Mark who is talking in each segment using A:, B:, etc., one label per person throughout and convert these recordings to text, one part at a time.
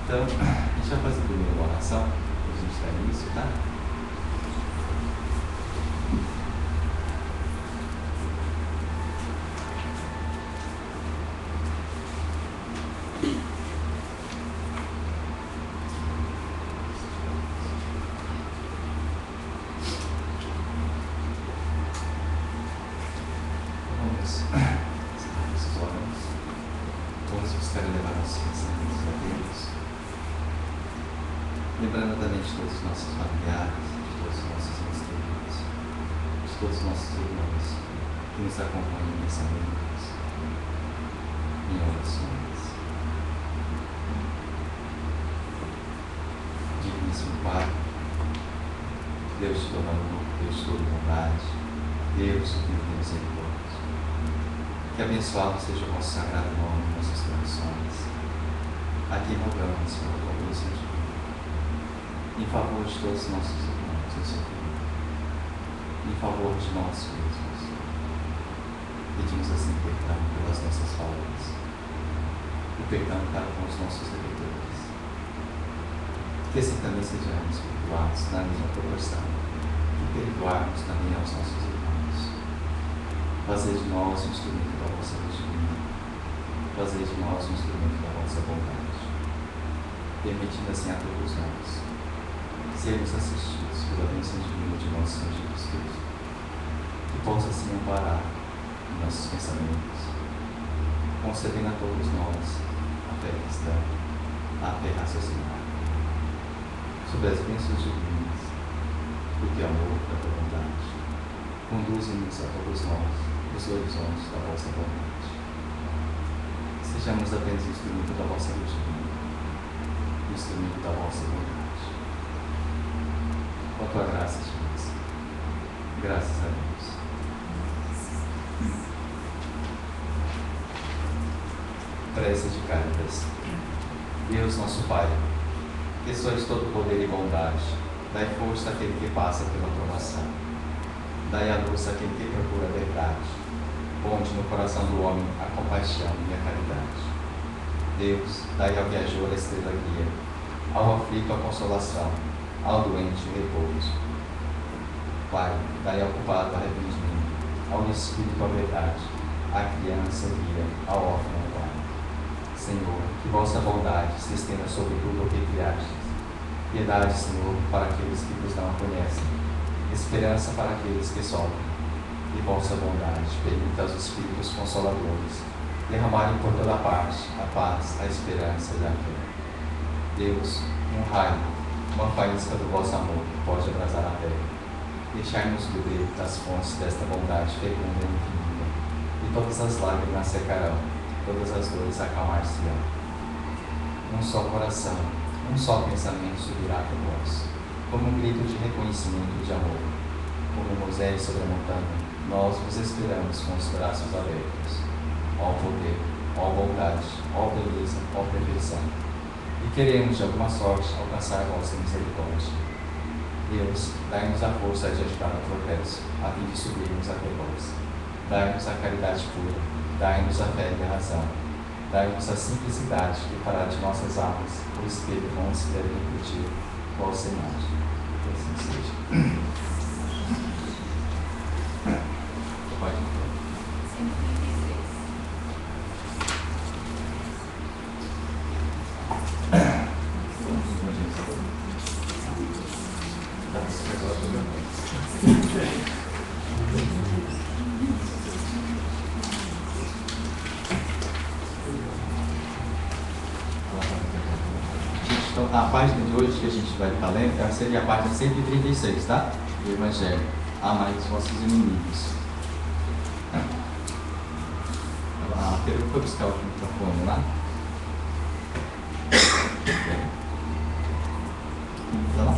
A: Então, a gente vai fazer primeiro uma oração, para a gente dar início, tá? Lembrando também de todos os nossos familiares, de todos os nossos instrumentos, de todos os nossos irmãos que nos acompanham em pensamentos, em orações. Digníssimo Pai, Deus de todo amor, Deus de toda bondade, Deus de misericórdia, que abençoado seja o vosso sagrado nome em nossos corações. Aqui rogamos pela tua bênção divina, em favor de todos os nossos irmãos e sofridos, em favor de nós mesmos. Pedimos assim perdão pelas nossas faltas e perdão para com os nossos devedores. Que assim também sejamos perdoados na mesma proporção e perdoarmos também aos nossos irmãos. Fazer de nós um instrumento da vossa luz divina, fazer de nós um instrumento da vossa bondade, permitindo assim a todos nós sermos assistidos pela bênção divina de nosso Senhor Jesus Cristo, que possa assim amparar em nossos pensamentos, concedendo a todos nós a fé cristã, a fé raciocinada, sob as bênçãos divinas, do teu amor e da tua bondade. Conduze-nos a todos nós os horizontes da vossa bondade. Sejamos apenas instrumento da vossa luz divina, instrumento da vossa bondade. Com a tua graça, Jesus. Graças a Deus. Prece de Cáritas. Deus nosso Pai, que sois todo poder e bondade, dai força àquele que passa pela provação. Dai a luz àquele que procura a verdade. Ponde no coração do homem a compaixão e a caridade. Deus, dai ao viajor a estrela guia, ao aflito a consolação, ao doente o repouso. Pai, dai ao culpado arrependimento, ao espírito a verdade, à criança guia, ao órfão a guarda. Senhor, que vossa bondade se estenda sobre tudo o que criastes. Piedade, Senhor, para aqueles que vos não conhecem, esperança para aqueles que sofrem. E vossa bondade permita aos Espíritos Consoladores derramarem por toda parte a paz, a esperança e a fé. Deus, um raio, uma faísca do vosso amor que pode abrasar a terra. Deixai-nos beber das fontes desta bondade fecunda e infinita, e todas as lágrimas secarão, todas as dores acalmar-se-ão. Um só coração, um só pensamento subirá por vós, como um grito de reconhecimento e de amor. Como Moisés sobre a montanha, nós vos esperamos com os braços abertos. Ó poder, ó bondade, ó beleza, ó perfeição. E queremos, de alguma sorte, alcançar a vossa misericórdia. Deus, dai-nos a força de ajudar o progresso, a fim de subirmos até vós. Dai-nos a caridade pura, dai-nos a fé e a razão. Dai-nos a simplicidade que fará de nossas almas o espelho onde se deve refletir vossa imagem. Que assim seja. Pode. Então, a página de hoje que a gente vai estar lendo seria a página 136, tá? Do Evangelho. Amai os vossos inimigos. A Pedro foi buscar o microfone lá. Tá lá?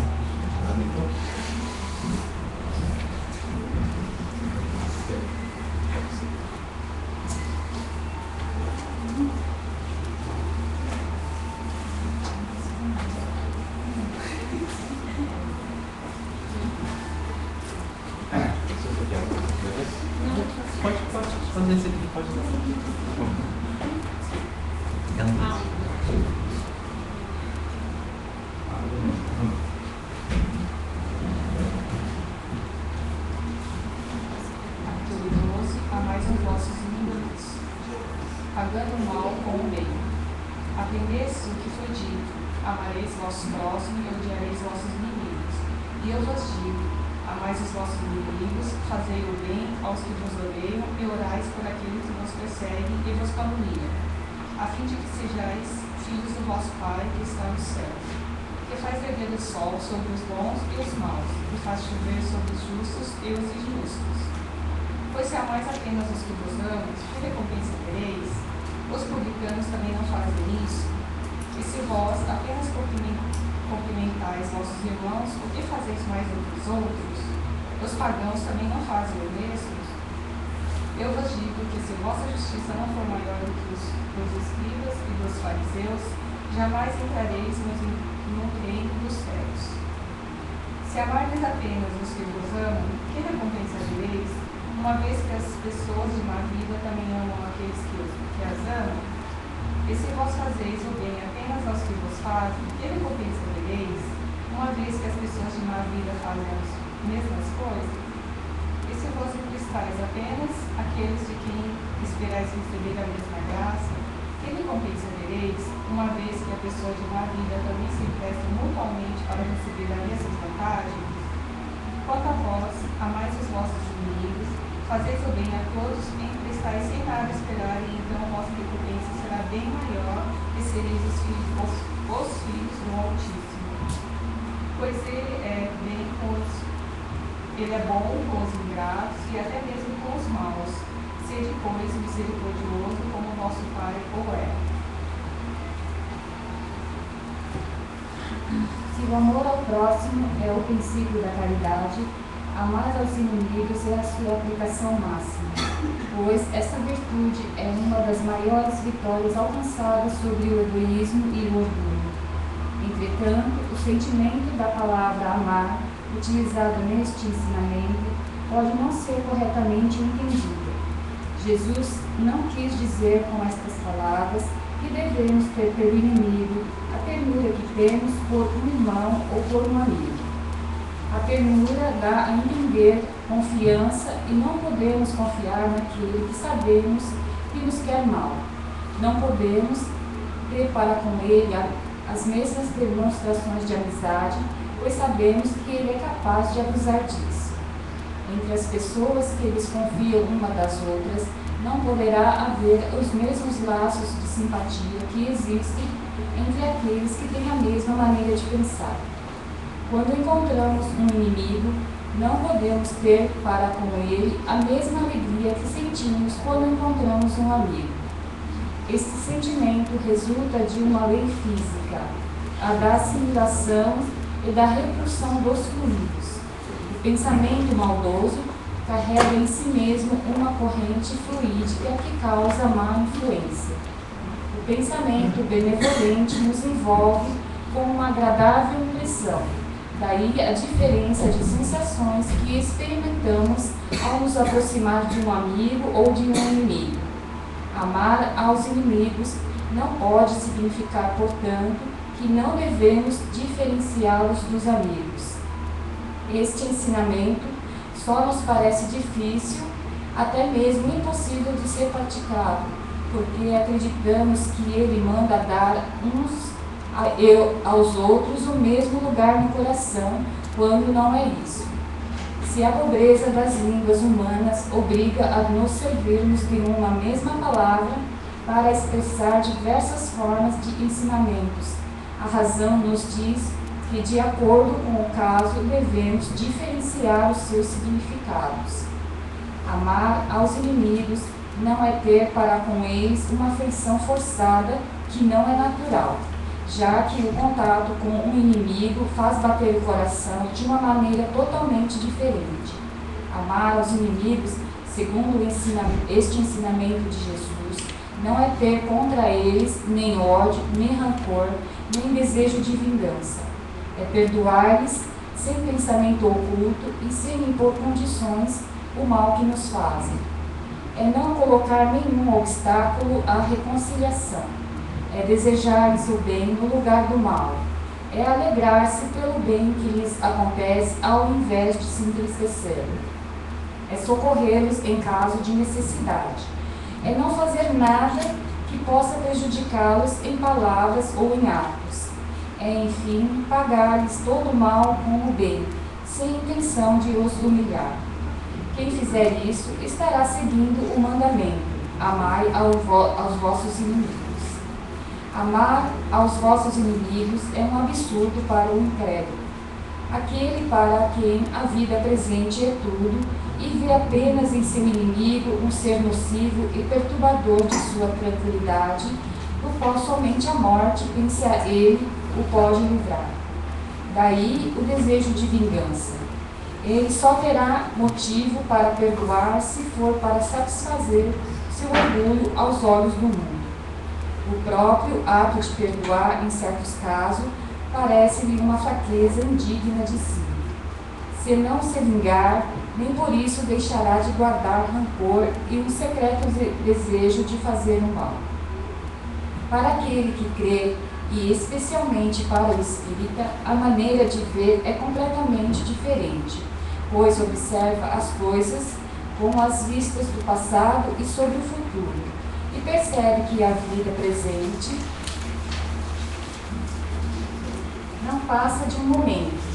A: Pode fazer esse aqui, pode dar.
B: Amais os vossos inimigos, pagando o mal com o bem. Aprendeste o que foi dito: amareis vosso próximo e odiareis vossos inimigos. E eu vos digo: amais os vossos inimigos, fazei o bem aos que vos odeiam e orais por aqueles que vos perseguem e vos caluniam, a fim de que sejais filhos do vosso Pai que está no céu, que faz erguer o sol sobre os bons e os maus, e faz chover sobre os justos e os injustos. Pois se amais apenas os que vos amam, que recompensa tereis? Os publicanos também não fazem isso? E se vós apenas cumprimentais vossos irmãos, o que fazeis mais do que os outros? Os pagãos também não fazem o mesmo? Eu vos digo que se vossa justiça não for maior do que os dos escribas e dos fariseus, jamais entrareis no reino dos céus. Se amardes apenas os que vos amam, que recompensa tereis? Uma vez que as pessoas de má vida também amam aqueles que as amam? E se vós fazeis o bem apenas aos que vos fazem, que recompensa tereis? Uma vez que as pessoas de má vida fazem as mesmas coisas? E se vós emprestais apenas aqueles de quem esperais receber a mesma graça, que recompensa tereis? Uma vez que a pessoa de má vida também se empresta mutualmente para receber as mesmas vantagens? Quanto a vós, amais os vossos inimigos, fazeis o bem a todos, emprestais sem nada esperar, e então a vossa recompensa será bem maior, e sereis os filhos do Altíssimo. Pois ele é bom com os ingratos e até mesmo com os maus. Sede, pois, misericordioso, como o vosso Pai o é.
C: Se o amor ao próximo é o princípio da caridade, amar aos inimigos é a sua aplicação máxima, pois essa virtude é uma das maiores vitórias alcançadas sobre o egoísmo e o orgulho. Entretanto, o sentimento da palavra amar, utilizado neste ensinamento, pode não ser corretamente entendido. Jesus não quis dizer com estas palavras que devemos ter pelo inimigo a ternura que temos por um irmão ou por um amigo. A ternura dá a entender confiança e não podemos confiar naquele que sabemos que nos quer mal. Não podemos ter para com ele as mesmas demonstrações de amizade, pois sabemos que ele é capaz de abusar disso. Entre as pessoas que desconfiam uma das outras, não poderá haver os mesmos laços de simpatia que existem entre aqueles que têm a mesma maneira de pensar. Quando encontramos um inimigo, não podemos ter para com ele a mesma alegria que sentimos quando encontramos um amigo. Este sentimento resulta de uma lei física, a da assimilação e da repulsão dos fluidos. O pensamento maldoso carrega em si mesmo uma corrente fluídica que causa má influência. O pensamento benevolente nos envolve com uma agradável impressão. Daí a diferença de sensações que experimentamos ao nos aproximar de um amigo ou de um inimigo. Amar aos inimigos não pode significar, portanto, que não devemos diferenciá-los dos amigos. Este ensinamento só nos parece difícil, até mesmo impossível de ser praticado, porque acreditamos que ele manda dar uns aos outros o mesmo lugar no coração, quando não é isso. Se a pobreza das línguas humanas obriga a nos servirmos de uma mesma palavra para expressar diversas formas de ensinamentos, A razão nos diz que, de acordo com o caso, devemos diferenciar os seus significados. Amar aos inimigos não é ter para com eles uma afeição forçada que não é natural, já que o contato com um inimigo faz bater o coração de uma maneira totalmente diferente. Amar aos inimigos, segundo este ensinamento de Jesus, não é ter contra eles nem ódio, nem rancor, nem desejo de vingança. É perdoar-lhes sem pensamento oculto e sem impor condições o mal que nos fazem. É não colocar nenhum obstáculo à reconciliação. É desejar-lhes o bem no lugar do mal. É alegrar-se pelo bem que lhes acontece ao invés de se entristecer. É socorrê-los em caso de necessidade. É não fazer nada que possa prejudicá-los em palavras ou em atos. É, enfim, pagar-lhes todo o mal com o bem, sem intenção de os humilhar. Quem fizer isso estará seguindo o mandamento: amai aos vossos inimigos. Amar aos vossos inimigos é um absurdo para o incrédulo, aquele para quem a vida presente é tudo e vê apenas em seu inimigo um ser nocivo e perturbador de sua tranquilidade, do qual somente a morte, pense a ele, o pode livrar. Daí o desejo de vingança. Ele só terá motivo para perdoar se for para satisfazer seu orgulho aos olhos do mundo. O próprio ato de perdoar, em certos casos, parece-lhe uma fraqueza indigna de si. Se não se vingar, nem por isso deixará de guardar rancor e um secreto desejo de fazer o mal. Para aquele que crê, e especialmente para o espírita, a maneira de ver é completamente diferente, pois observa as coisas com as vistas do passado e sobre o futuro, e percebe que a vida presente não passa de um momento.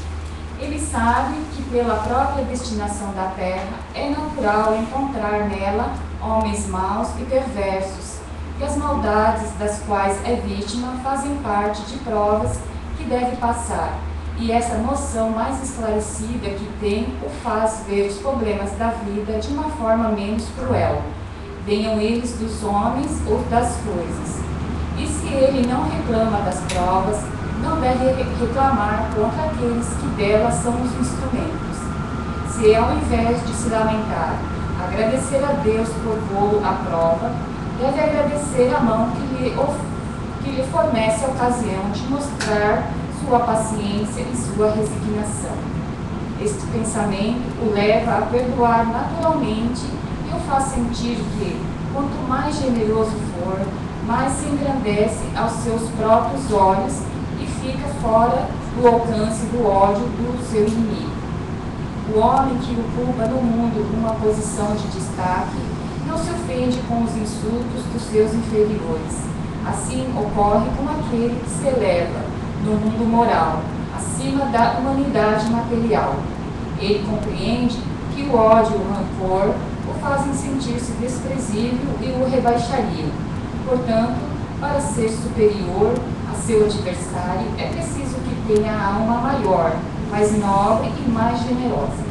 C: Ele sabe que pela própria destinação da terra é natural encontrar nela homens maus e perversos, que as maldades das quais é vítima fazem parte de provas que deve passar, e essa noção mais esclarecida que tem o faz ver os problemas da vida de uma forma menos cruel, venham eles dos homens ou das coisas. E se ele não reclama das provas, não deve reclamar contra aqueles que delas são os instrumentos. Se ao invés de se lamentar, agradecer a Deus por pô-lo à prova, deve agradecer a mão que lhe fornece a ocasião de mostrar sua paciência e sua resignação. Este pensamento o leva a perdoar naturalmente e o faz sentir que, quanto mais generoso for, mais se engrandece aos seus próprios olhos e fica fora do alcance do ódio do seu inimigo. O homem que ocupa no mundo uma posição de destaque não se ofende com os insultos dos seus inferiores. Assim ocorre com aquele que se eleva no mundo moral, acima da humanidade material. Ele compreende que o ódio e o rancor o fazem sentir-se desprezível e o rebaixariam. Portanto, para ser superior a seu adversário, é preciso que tenha a alma maior, mais nobre e mais generosa.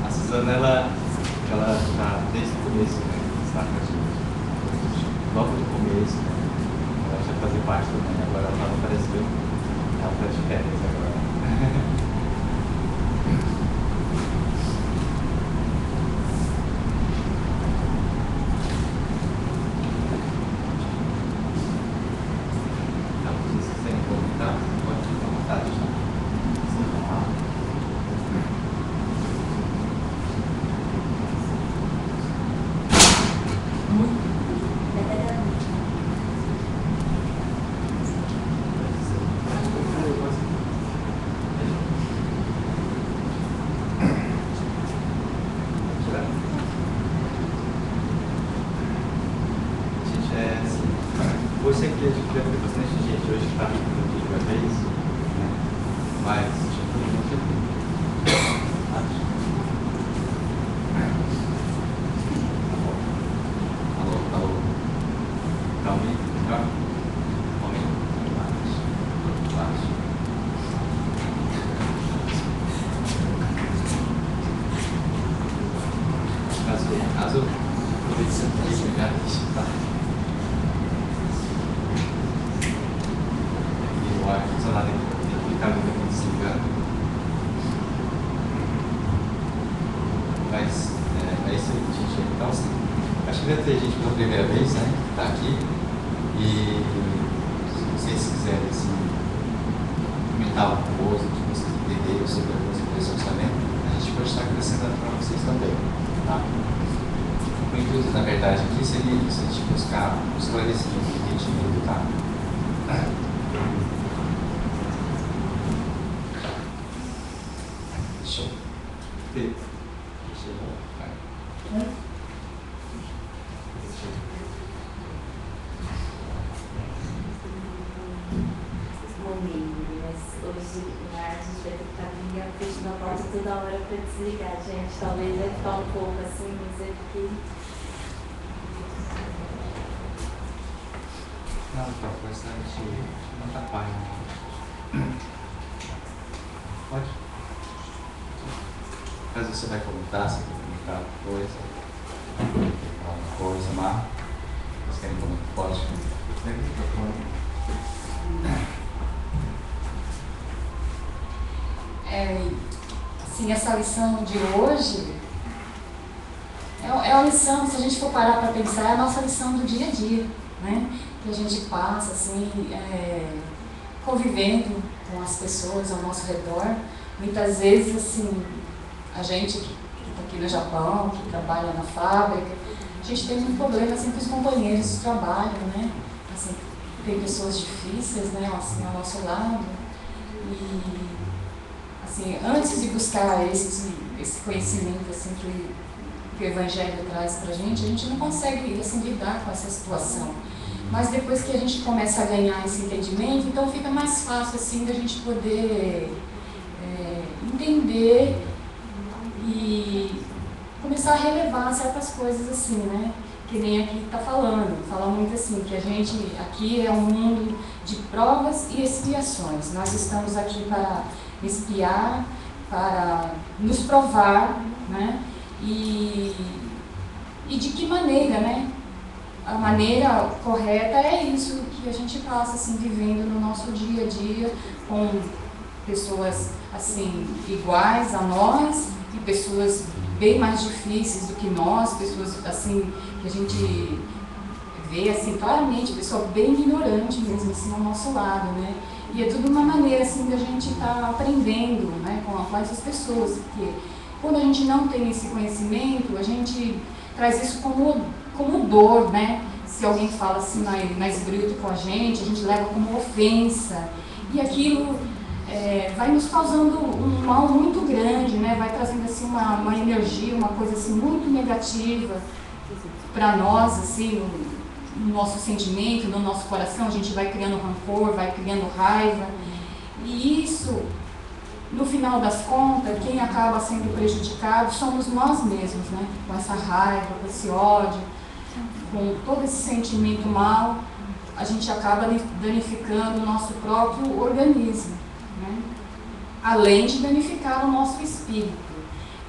A: A Suzana, ela já desde o começo, né, está com a gente, logo no começo, né, ela já fazia parte também, agora ela estava aparecendo, ela está de férias agora. tem gente pela primeira vez, né, que está aqui, e se vocês quiserem assim, comentar alguma coisa, que vocês entenderem sobre algumas impressões também, a gente pode estar acrescentando para vocês também, tá? O intuito, na verdade, aqui seria isso, a gente buscar um esclarecimento, entendimento, tá? Deixa eu ver.
D: Hoje o Marcos vai ter que estar vindo fechando a porta toda hora para desligar, gente. Talvez vai ficar um pouco assim, mas é porque.
A: Não, então, bastante. Não atrapalha. Pode? Caso você vai comentar, você quer comentar alguma coisa, falar alguma coisa, Mar. Vocês querem comentar? Pode. Pega o microfone.
C: Assim, essa lição de hoje é uma lição, se a gente for parar para pensar, é a nossa lição do dia a dia, né? Que a gente passa, assim, convivendo com as pessoas ao nosso redor. Muitas vezes, assim, a gente que está aqui no Japão, que trabalha na fábrica, a gente tem muito problema, assim, com os companheiros de trabalho, né? Assim, tem pessoas difíceis, né, assim, ao nosso lado. E assim, antes de buscar esse conhecimento assim, que o Evangelho traz para a gente não consegue assim, lidar com essa situação. Mas depois que a gente começa a ganhar esse entendimento, então fica mais fácil assim, da gente poder entender e começar a relevar certas coisas assim, né? Que nem aqui está falando. Fala muito assim, que a gente aqui é um mundo de provas e expiações. Nós estamos aqui para espiar, para nos provar, né? E de que maneira, né? A maneira correta é isso que a gente passa, assim, vivendo no nosso dia a dia, com pessoas, assim, iguais a nós e pessoas bem mais difíceis do que nós, pessoas, assim, que a gente vê, assim, claramente, pessoa bem ignorante mesmo, assim, ao nosso lado, né? E é tudo uma maneira, assim, da gente estar aprendendo, né, com essas pessoas, porque quando a gente não tem esse conhecimento, a gente traz isso como dor, né? Se alguém fala assim mais bruto com a gente leva como ofensa. E aquilo vai nos causando um mal muito grande, né? Vai trazendo assim uma energia, uma coisa assim muito negativa para nós, assim, no nosso sentimento, no nosso coração. A gente vai criando rancor, vai criando raiva. E isso, no final das contas, quem acaba sendo prejudicado somos nós mesmos, né? Com essa raiva, com esse ódio, com todo esse sentimento mal, a gente acaba danificando o nosso próprio organismo, né? Além de danificar o nosso espírito.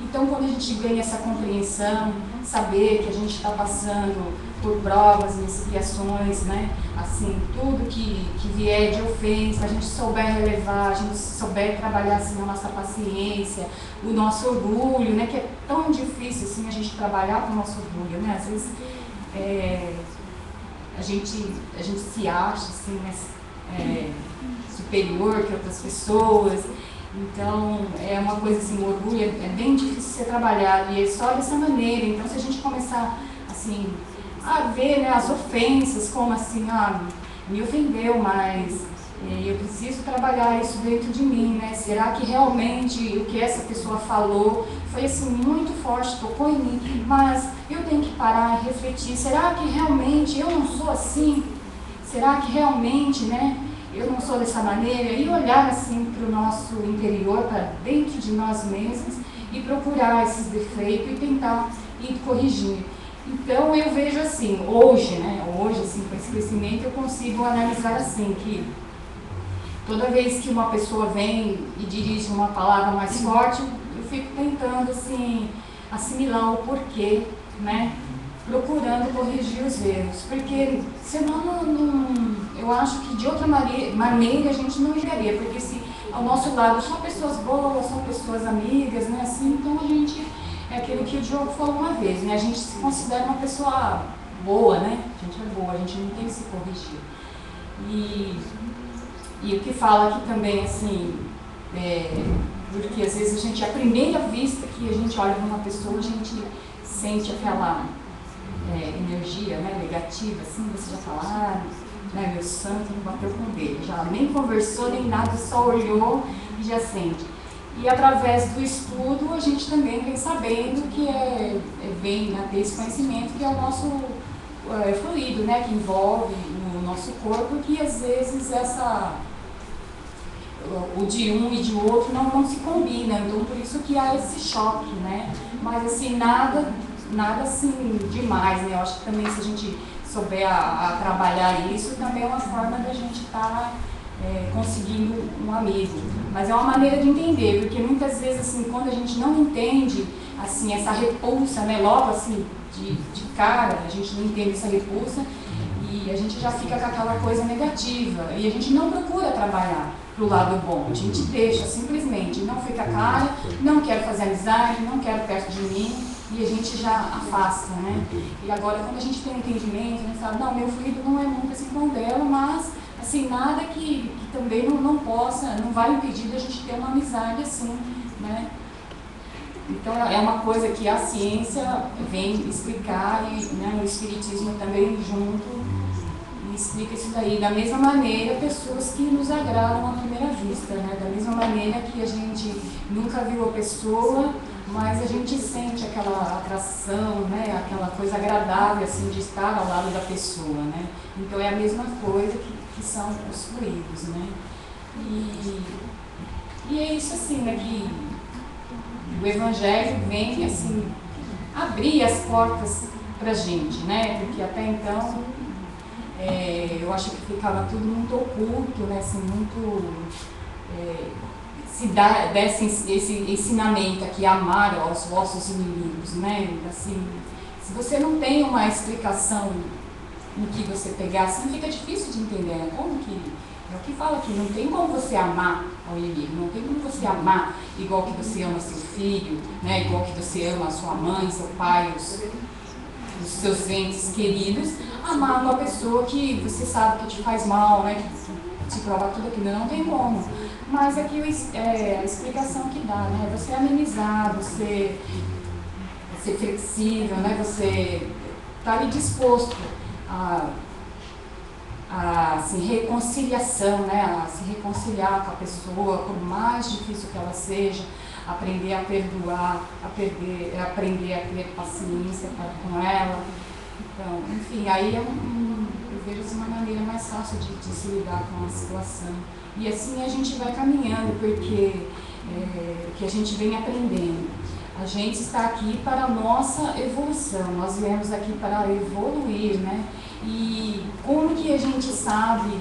C: Então, quando a gente ganha essa compreensão, saber que a gente está passando por provas e expiações, né? Assim, tudo que vier de ofensa, a gente souber relevar, a gente souber trabalhar assim, a nossa paciência, o nosso orgulho, né? Que é tão difícil assim, a gente trabalhar com o nosso orgulho, né? Às vezes a gente se acha assim, superior que outras pessoas. Então, é uma coisa assim, o orgulho é bem difícil de ser trabalhado, e é só dessa maneira. Então, se a gente começar, assim, a ver, né, as ofensas, como assim, me ofendeu, mas eu preciso trabalhar isso dentro de mim, né? Será que realmente o que essa pessoa falou foi, assim, muito forte, tocou em mim, mas eu tenho que parar e refletir, será que realmente eu não sou assim? Será que realmente, né, eu não sou dessa maneira? E olhar assim para o nosso interior, para dentro de nós mesmos e procurar esses defeitos e tentar ir corrigir. Então eu vejo assim, hoje assim, com esse crescimento eu consigo analisar assim, que toda vez que uma pessoa vem e dirige uma palavra mais forte, eu fico tentando assim, assimilar o porquê, né? Procurando corrigir os erros, porque senão eu acho que de outra maneira a gente não chegaria, porque se ao nosso lado são pessoas boas, são pessoas amigas, né, assim, então a gente, é aquilo que o Diogo falou uma vez, né, a gente se considera uma pessoa boa, né? A gente é boa, a gente não tem que se corrigir. E o que fala aqui também, assim, porque às vezes a gente, à primeira vista que a gente olha para uma pessoa, a gente sente aquela energia, né, negativa, assim, você já fala, né, meu santo não bateu com o dele, já nem conversou nem nada, só olhou e já sente. E através do estudo a gente também vem sabendo que vem a ter esse conhecimento que é o nosso fluido, né, que envolve o nosso corpo, que às vezes o de um e de outro não se combina, então por isso que há esse choque, né? Mas assim, nada assim demais, né? Eu acho que também se a gente souber a trabalhar isso, também é uma forma da gente estar conseguindo um amigo. Mas é uma maneira de entender, porque muitas vezes assim, quando a gente não entende assim, essa repulsa, né? Logo assim, de cara, a gente não entende essa repulsa e a gente já fica com aquela coisa negativa e a gente não procura trabalhar pro lado bom, a gente deixa simplesmente, não fica cara, não quero fazer amizade, não quero perto de mim e a gente já afasta, né? E agora quando a gente tem um entendimento, a gente sabe, não, meu fluido não é nunca assim com o dela, mas assim, nada que também não possa, não vai impedir da gente ter uma amizade assim, né? Então é uma coisa que a ciência vem explicar e, né, o espiritismo também junto explica isso daí. Da mesma maneira, pessoas que nos agradam à primeira vista, né? Da mesma maneira que a gente nunca viu a pessoa, mas a gente sente aquela atração, né? Aquela coisa agradável assim, de estar ao lado da pessoa, né? Então é a mesma coisa que são os fluidos, né? E é isso assim, né? Que o Evangelho vem assim, abrir as portas pra gente, né? Porque até então eu acho que ficava tudo muito oculto, né? Assim, muito se desse esse ensinamento aqui, amar aos vossos inimigos, né? Assim, se você não tem uma explicação no que você pegar, assim fica difícil de entender, né? Como que é o que fala aqui, não tem como você amar ao inimigo, não tem como você amar igual que você ama seu filho, né? Igual que você ama a sua mãe, seu pai, os seus entes queridos, amar uma pessoa que você sabe que te faz mal, né, que te prova tudo aquilo, não tem como. Mas aqui a explicação que dá, né, você amenizar, você ser flexível, né, você estar ali disposto a assim, reconciliação, né, a se reconciliar com a pessoa, por mais difícil que ela seja, aprender a perdoar, aprender a ter paciência com ela. Então, enfim, aí eu vejo assim, uma maneira mais fácil de se lidar com a situação. E assim a gente vai caminhando, porque que a gente vem aprendendo. A gente está aqui para a nossa evolução, nós viemos aqui para evoluir, né? E como que a gente sabe,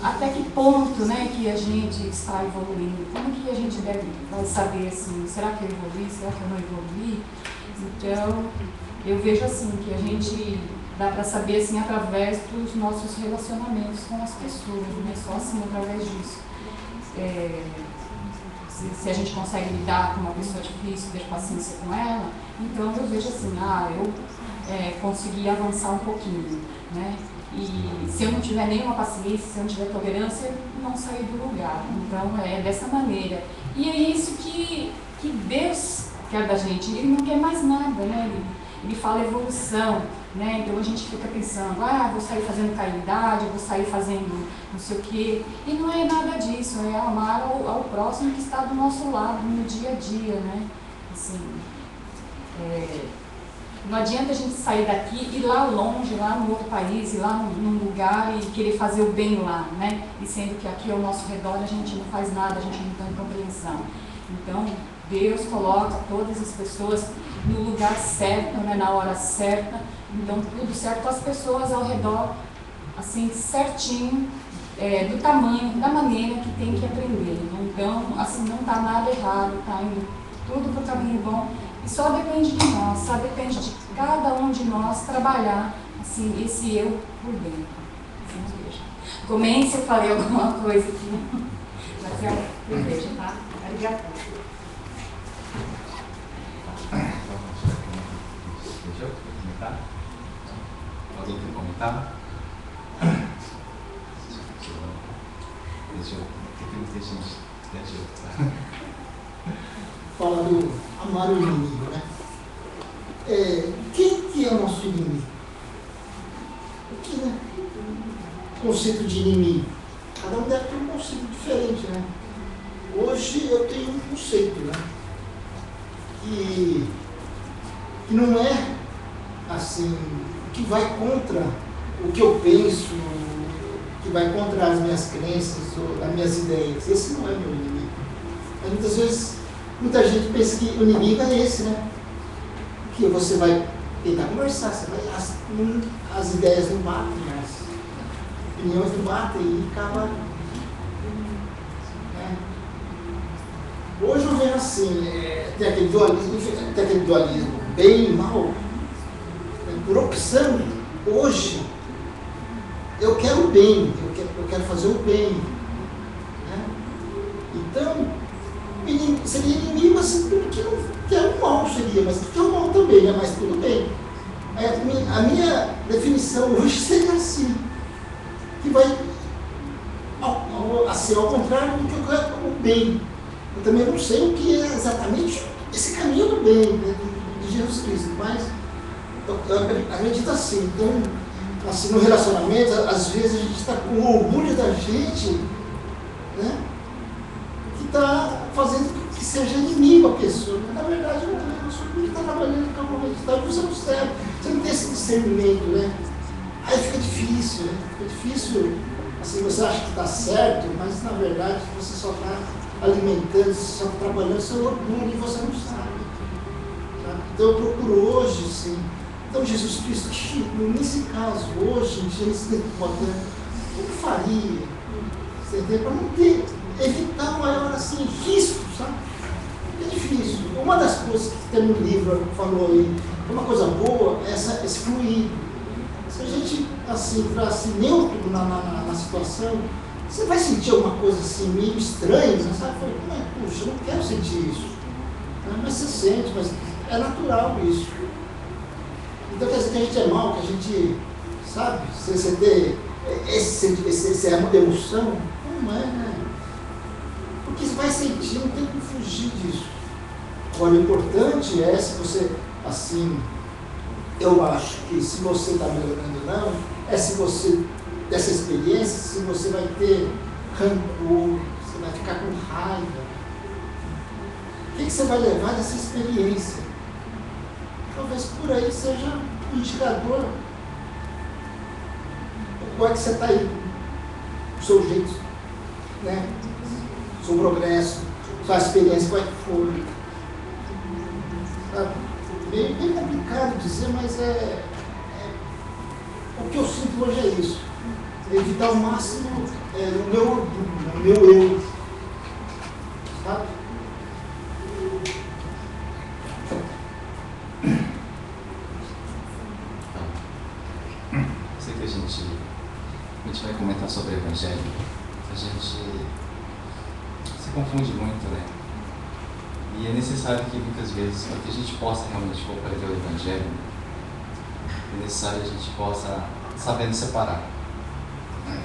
C: até que ponto, né, que a gente está evoluindo? Como que a gente vai saber assim, será que eu evoluí, será que eu não evoluí? Então, eu vejo assim, que a gente dá para saber assim, através dos nossos relacionamentos com as pessoas, né? Só assim, através disso. Se a gente consegue lidar com uma pessoa difícil, ter paciência com ela, então eu vejo assim, eu consegui avançar um pouquinho, né? E se eu não tiver nenhuma paciência, se eu não tiver tolerância, eu não sair do lugar. Então é dessa maneira. E é isso que Deus quer da gente. Ele não quer mais nada, né? Ele fala evolução, né? Então a gente fica pensando, vou sair fazendo caridade, vou sair fazendo não sei o quê. E não é nada disso, é amar ao próximo que está do nosso lado no dia a dia, né? Assim, não adianta a gente sair daqui e ir lá longe, lá no outro país, ir lá num lugar e querer fazer o bem lá, né? E sendo que aqui ao nosso redor a gente não faz nada, a gente não tem compreensão. Então, Deus coloca todas as pessoas no lugar certo, né? Na hora certa. Então, tudo certo, as pessoas ao redor, assim, certinho, do tamanho, da maneira que tem que aprender. Então, assim, não está nada errado, está indo tudo para o caminho bom. E só depende de nós, só depende de cada um de nós trabalhar assim, esse eu por dentro. Comece se eu falei alguma coisa aqui. Mas é por dentro, tá? Obrigada.
A: Deixa eu comentar. Alguém quer comentar? Deixa eu.
E: Fala do amar o inimigo, né? Quem que é o nosso inimigo? O que, né? Conceito de inimigo. Cada um deve ter um conceito diferente, né? Hoje eu tenho um conceito, né? Que não é assim, que vai contra o que eu penso, que vai contra as minhas crenças ou as minhas ideias. Esse não é meu inimigo. Mas muitas vezes, muita gente pensa que o inimigo é esse, né? Que você vai tentar conversar, você vai, as ideias não batem, as opiniões não batem e acaba. Né? Hoje eu vejo assim, tem aquele dualismo bem e mal, por opção. Hoje eu quero o bem, eu quero fazer o bem. Né? Então, seria inimigo assim, tudo que não quer o mal seria, mas que é o mal também, né? Mas tudo bem. A minha definição hoje seria assim, que vai assim, ao contrário do que eu quero o bem. Eu também não sei o que é exatamente esse caminho do bem, né, de Jesus Cristo, mas eu acredito assim. Então, assim, no relacionamento, às vezes a gente está com orgulho da gente, né, que está fazendo que seja inimigo a pessoa. Mas, na verdade, não é. A pessoa que está trabalhando calmamente, você não serve, você não tem esse discernimento, né? Aí fica difícil, né? Fica difícil, assim, você acha que está certo, mas, na verdade, você só está alimentando, você só está trabalhando seu orgulho e você não sabe. Tá? Então, eu procuro hoje, sim. Então, Jesus Cristo, nesse caso, hoje, Jesus pode, o que faria? Para não ter, evitar maior assim, risco, sabe? É difícil. Uma das coisas que tem no livro, falou aí, uma coisa boa é esse fluir. Se a gente, assim, para assim, neutro na situação, você vai sentir alguma coisa assim, meio estranha, você sabe? Puxa, eu não quero sentir isso. Mas você sente, mas é natural isso. Então, quer dizer que a gente é mal, que a gente, sabe, você ter essa emoção, não é, né? Porque você vai sentir, não tem como fugir disso. Agora, o importante é, se você, assim, eu acho que se você está melhorando ou não, é se você, dessa experiência, se você vai ter rancor, você vai ficar com raiva. O que você vai levar dessa experiência? Talvez por aí seja um indicador. Qual é que você está aí? O seu jeito, né? O seu progresso, sua experiência, qual é que foi? Sabe? Bem complicado dizer, mas o que eu sinto hoje é isso. É evitar ao máximo no meu orgulho, no meu eu. Sabe?
A: Sei que a gente vai comentar sobre o Evangelho. A gente se confunde muito, né? E é necessário que muitas vezes, para que a gente possa realmente compreender o Evangelho, é necessário que a gente possa saber separar, né?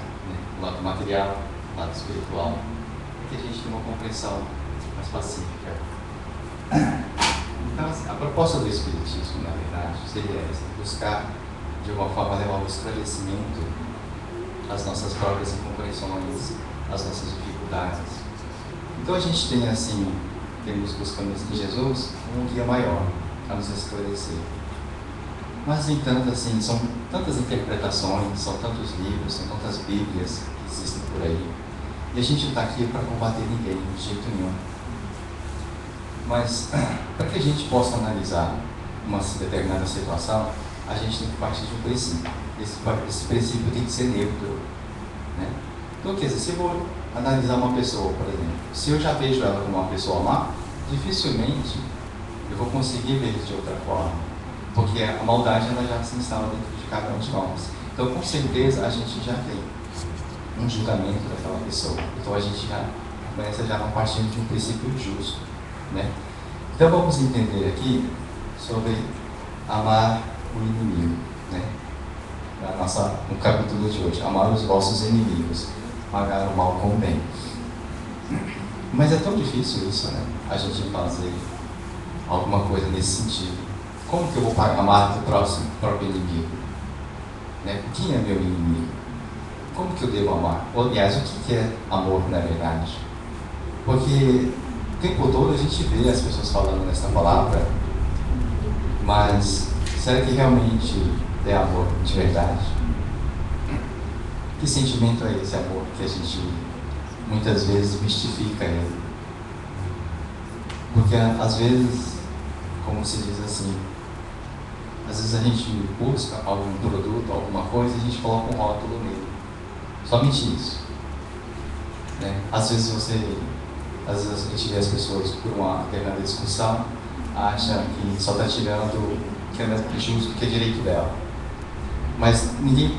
A: O lado material, o lado espiritual, para que a gente tenha uma compreensão mais pacífica. Então, a proposta do Espiritismo, na verdade, seria essa: buscar, de alguma forma, levar um esclarecimento às nossas próprias incompreensões, às nossas dificuldades. Então, a gente tem, assim, temos buscando em Jesus um guia maior a nos esclarecer. Mas, no entanto, assim, são tantas interpretações, são tantos livros, são tantas Bíblias que existem por aí. E a gente não está aqui para combater ninguém, de jeito nenhum. Mas, para que a gente possa analisar uma determinada situação, a gente tem que partir de um princípio. Esse princípio tem que ser neutro, né? Então, quer dizer, se eu vou analisar uma pessoa, por exemplo, se eu já vejo ela como uma pessoa má, dificilmente eu vou conseguir ver de outra forma, porque a maldade ela já se instala dentro de cada um de nós. Então, com certeza, a gente já tem um julgamento daquela pessoa. Então, a gente já começa já a partir de um princípio justo, né? Então, vamos entender aqui sobre amar o inimigo, né? no capítulo de hoje. Amar os vossos inimigos, pagar o mal com o bem. Mas é tão difícil isso, né? A gente fazer alguma coisa nesse sentido. Como que eu vou amar o próprio inimigo? Né? Quem é meu inimigo? Como que eu devo amar? Aliás, o que é amor na verdade? Porque o tempo todo a gente vê as pessoas falando nessa palavra, mas será que realmente é amor de verdade? Que sentimento é esse amor que a gente muitas vezes mistifica ele? Porque às vezes, como se diz assim, às vezes a gente busca algum produto, alguma coisa, e a gente coloca um rótulo nele. Somente isso. Né? Às vezes a gente vê as pessoas por uma determinada discussão, acha que só está tirando o que é justo, que é direito dela. Mas ninguém,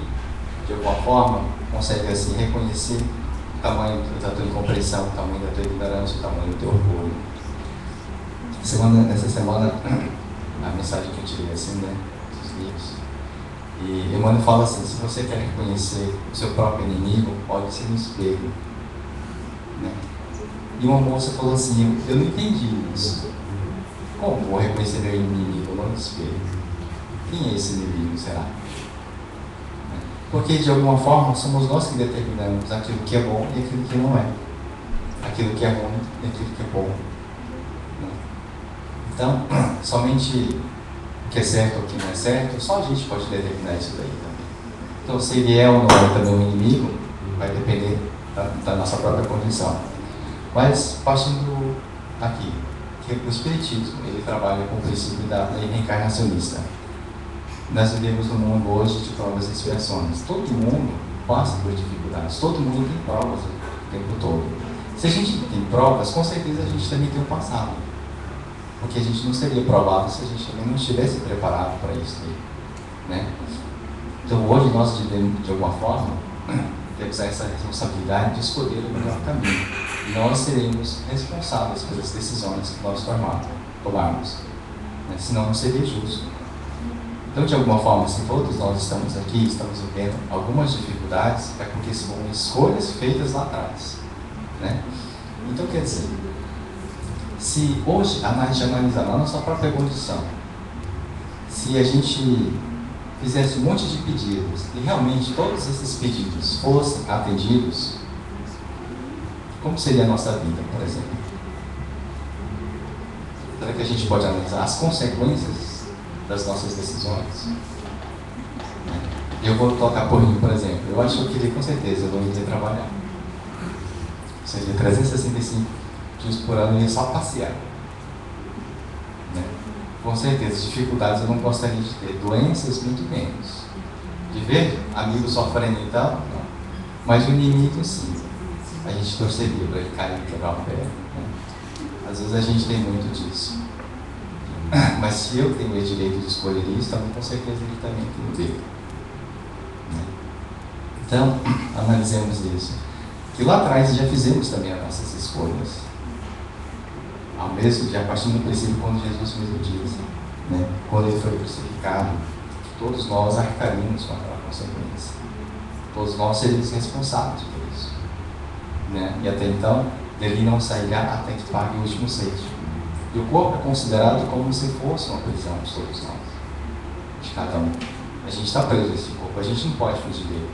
A: de alguma forma, consegue assim reconhecer o tamanho da tua incompreensão, o tamanho da tua ignorância, o tamanho do teu orgulho. Nessa semana, a mensagem que eu tirei assim, né, dos livros, e Emmanuel fala assim: se você quer reconhecer o seu próprio inimigo, olhe-se no espelho. Né? E uma moça falou assim: eu não entendi isso. Como vou reconhecer meu inimigo no espelho? Quem é esse inimigo, será? Porque de alguma forma somos nós que determinamos aquilo que é bom e aquilo que não é, aquilo que é ruim e aquilo que é bom. Então, somente o que é certo ou o que não é certo, só a gente pode determinar isso daí também. Então, se ele é ou não é também um inimigo, vai depender da nossa própria condição. Mas, partindo aqui, que o Espiritismo, ele trabalha com o princípio da lei reencarnacionista. Nós vivemos num mundo hoje de provas e expiações. Todo mundo passa por dificuldades, todo mundo tem provas o tempo todo. Se a gente tem provas, com certeza a gente também tem um passado. Porque a gente não seria provado se a gente também não estivesse preparado para isso. Né? Então hoje nós devemos, de alguma forma, temos essa responsabilidade de escolher o melhor caminho. E nós seremos responsáveis pelas decisões que nós tomarmos. Né? Senão não seria justo. Então, de alguma forma, se todos nós estamos aqui, estamos vivendo algumas dificuldades, é porque são escolhas feitas lá atrás. Né? Então, quer dizer, se hoje a gente analisar na nossa própria condição, se a gente fizesse um monte de pedidos e realmente todos esses pedidos fossem atendidos, como seria a nossa vida, por exemplo? Será que a gente pode analisar as consequências das nossas decisões? Eu vou tocar por mim, por exemplo. Eu acho que ele, com certeza, eu não iria trabalhar. Ou seja, 365 dias por ano eu ia só passear. Né? Com certeza, dificuldades eu não gostaria de ter. Doenças, muito menos. De ver amigos sofrendo então, não. Mas o inimigo, sim. A gente torceria para ele cair e quebrar o pé. Né? Às vezes a gente tem muito disso. Mas se eu tenho o direito de escolher isso, também com certeza ele também tem o dele. Então, analisemos isso. Que lá atrás já fizemos também as nossas escolhas. Ao mesmo dia, a partir do princípio, quando Jesus mesmo disse, né, quando ele foi crucificado, todos nós arcaríamos com aquela consequência. Todos nós seríamos responsáveis por isso. Né? E até então, dele não sairá até que pague o último seio. E o corpo é considerado como se fosse uma prisão de todos nós, de cada um. A gente está preso nesse corpo, a gente não pode fugir dele.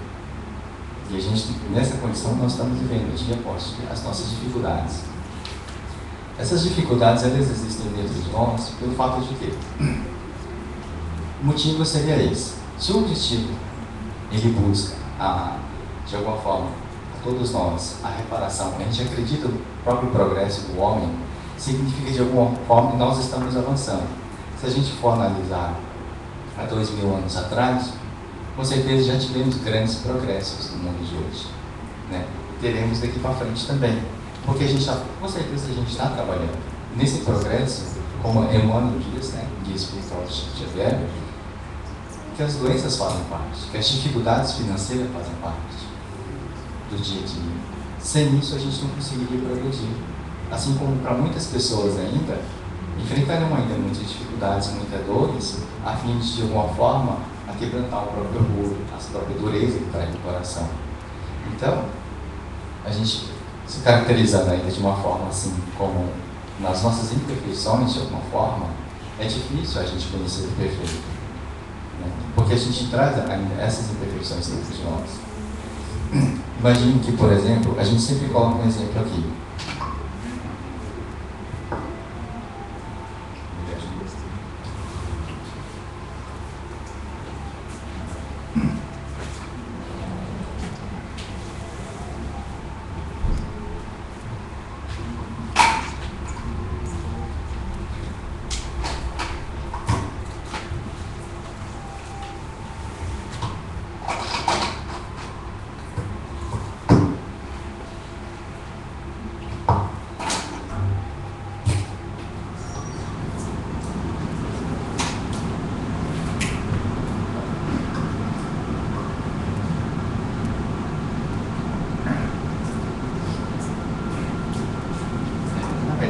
A: E a gente, nessa condição, nós estamos vivendo dia após dia as nossas dificuldades. Essas dificuldades, elas existem dentro de nós pelo fato de que o motivo seria esse. Se o destino, ele busca, de alguma forma, a todos nós, a reparação, a gente acredita no próprio progresso do homem, significa de alguma forma que nós estamos avançando. Se a gente for analisar há 2000 anos atrás, com certeza já tivemos grandes progressos no mundo de hoje. Né? Teremos daqui para frente também. Porque a gente com certeza a gente está trabalhando. Nesse progresso, como Emmanuel diz, né, guia espiritual de Chico Xavier, que as doenças fazem parte, que as dificuldades financeiras fazem parte do dia a dia. Sem isso a gente não conseguiria progredir. Assim como para muitas pessoas ainda, enfrentarão ainda muitas dificuldades, muitas dores, a fim de alguma forma, a quebrantar o próprio orgulho, a própria dureza que traz no coração. Então, a gente se caracterizando ainda de uma forma assim, como nas nossas imperfeições, de alguma forma, é difícil a gente conhecer o perfeito, né? Porque a gente traz ainda essas imperfeições dentro de nós. Imagine que, por exemplo, a gente sempre coloca um exemplo aqui.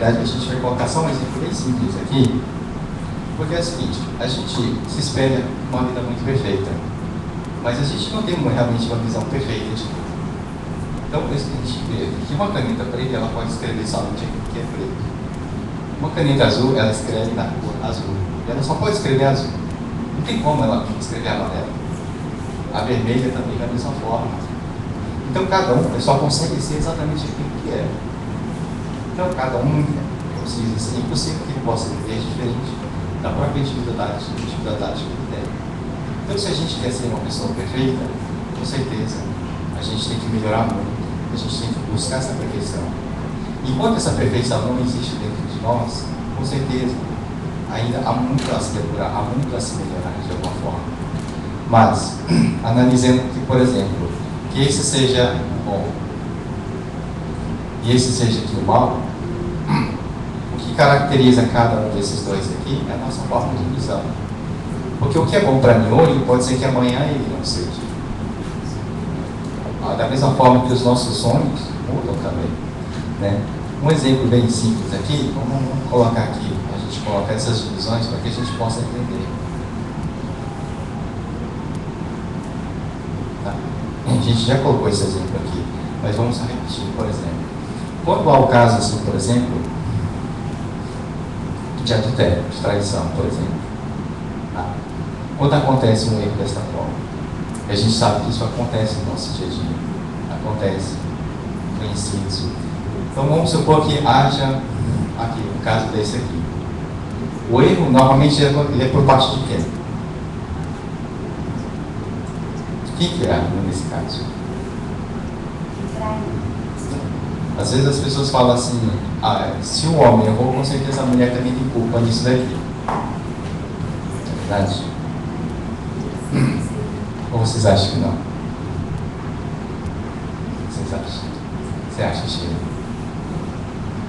A: A gente vai colocar só um exemplo bem simples aqui, porque é o seguinte, a gente se espelha uma vida muito perfeita, mas a gente não tem realmente uma visão perfeita de tudo. Então, por isso que a gente vê que uma caneta preta, ela pode escrever somente aquilo que é preto. Uma caneta azul, ela escreve na cor azul, e ela só pode escrever azul. Não tem como ela escrever amarelo. A vermelha também da mesma forma. Então, cada um só consegue ser exatamente aquilo que é. Então, cada um precisa ser impossível que ele possa viver diferente da própria individualidade que ele tem. Então, se a gente quer ser uma pessoa perfeita, com certeza, a gente tem que melhorar muito, a gente tem que buscar essa perfeição. Enquanto essa perfeição não existe dentro de nós, com certeza, ainda há muito a se depurar, há muito a se melhorar de alguma forma. Mas, analisando que, por exemplo, que esse seja o bom e esse seja aqui o mal, o que caracteriza cada um desses dois aqui é a nossa forma de visão. Porque o que é bom para mim hoje pode ser que amanhã ele não seja. Da mesma forma que os nossos sonhos mudam também, né? Um exemplo bem simples aqui, vamos colocar aqui, a gente coloca essas divisões para que a gente possa entender. Tá? A gente já colocou esse exemplo aqui, mas vamos repetir, por exemplo. Quando há o caso, assim, por exemplo, de adultério, de traição, por exemplo. Tá? Quando acontece um erro desta forma, e a gente sabe que isso acontece no nosso dia a dia, acontece, conhecidos. Então vamos supor que haja aqui, um caso desse aqui. O erro normalmente ele é por parte de quem? Quem que é nesse caso? Às vezes as pessoas falam assim, se o homem errou, com certeza a mulher também tem culpa nisso daqui. É verdade? Ou vocês acham que não? Vocês acham? Você acha, Sheila?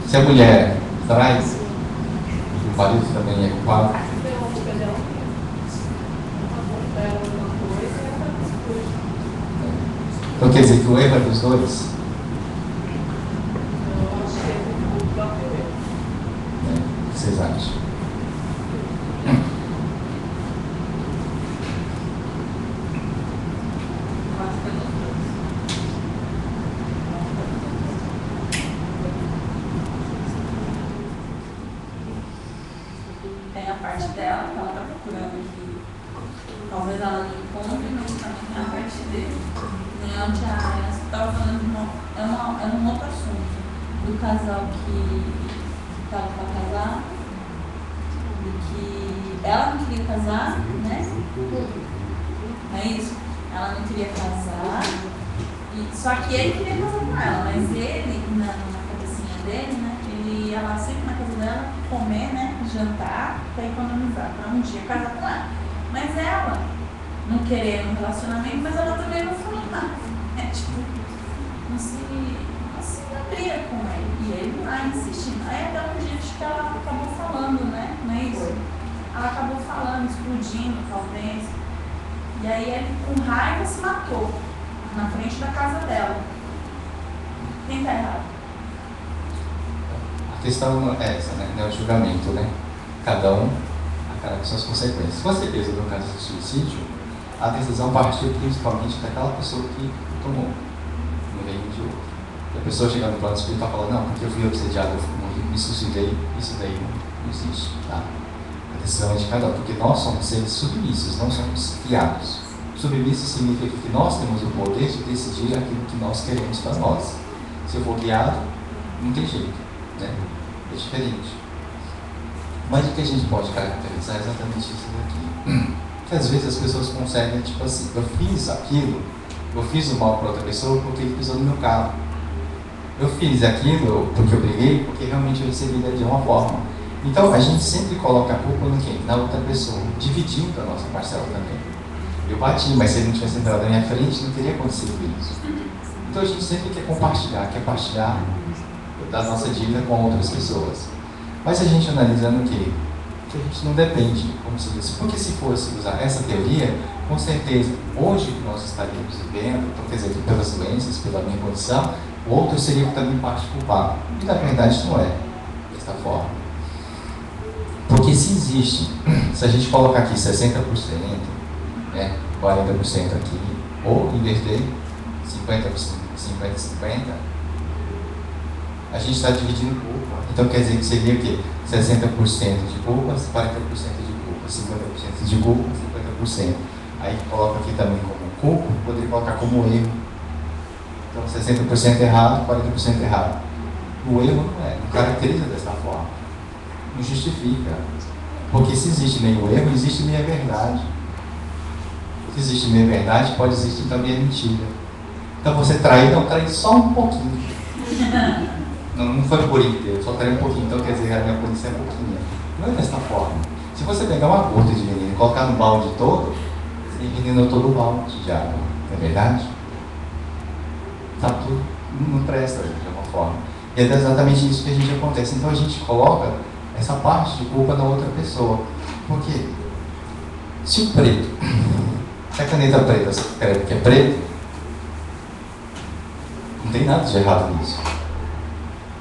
A: Se a mulher traz, o marido também é culpado? Então quer dizer que o erro é dos dois? O que vocês acham?
D: Tem a parte dela, que ela está procurando que talvez ela não encontre, mas também tem a parte dele. Onde a estava falando de um outro assunto, do casal que estava para casar, e que ela não queria casar, né? Não é isso? Ela não queria casar, só que ele queria casar com ela, mas ele, na cabecinha dele, né? Ele ia lá sempre na casa dela comer, né? Jantar, para economizar, para um dia casar com ela. Mas ela não querer um relacionamento, mas ela também não falou nada. Tipo, não se abria com ele. E ele lá insistindo. Aí até um dia que ela acabou falando, né? Não é isso? Ela acabou falando, explodindo, talvez. E aí ele, com raiva, se matou na frente da casa dela. Quem tá errado?
A: A questão é essa, né? Não é o julgamento, né? Cada um arcará com suas consequências. Com certeza, no caso do suicídio, a decisão partiu principalmente daquela pessoa que tomou, no reino de outro. A pessoa chega no plano espiritual e fala, não, porque eu fui obsediado, eu me suicidei, isso daí não existe, tá? A decisão é de cada um, porque nós somos seres submissos, não somos criados. Submisso significa que nós temos o poder de decidir aquilo que nós queremos para nós. Se eu for guiado, não tem jeito, né? É diferente. Mas o que a gente pode caracterizar é exatamente isso daqui. Que às vezes as pessoas conseguem, tipo assim, eu fiz aquilo, eu fiz o mal para outra pessoa porque ele pisou no meu carro. Eu fiz aquilo porque eu briguei, porque realmente eu recebi de uma forma. Então a gente sempre coloca a culpa no quê? Na outra pessoa, dividindo a nossa parcela também. Eu bati, mas se ele não tivesse entrado na minha frente, não teria acontecido isso. Então a gente sempre quer partilhar da nossa dívida com outras pessoas. Mas a gente analisando o quê? Que a gente não depende, como se diz. Porque se fosse usar essa teoria, com certeza, hoje que nós estaríamos vivendo, por exemplo, pelas doenças, pela minha condição, o outro seria também parte culpado. E na verdade não é desta forma. Porque se existe, se a gente colocar aqui 60%, né, 40% aqui, ou inverter 50%, 50-50, a gente está dividindo culpa. Então quer dizer que seria o quê? 60% de culpa, 40% de culpa, 50% de culpa, 50%. Aí coloca aqui também como culpa, poderia colocar como erro. Então 60% errado, 40% errado. O erro não caracteriza dessa forma. Não justifica. Porque se existe meio erro, existe meia verdade. Se existe meia verdade, pode existir também a mentira. Então você trai só um pouquinho. Não foi por inteiro, só traí um pouquinho, então quer dizer que a minha polícia é pouquinho. Não é dessa forma. Se você pegar uma gota de veneno e colocar no balde todo, você envenenou todo o balde de água. Não é verdade? Tá tudo, não presta de alguma forma. E é exatamente isso que a gente acontece. Então a gente coloca essa parte de culpa na outra pessoa. Por quê? Se o preto, se a caneta preta escreve que é preto, não tem nada de errado nisso.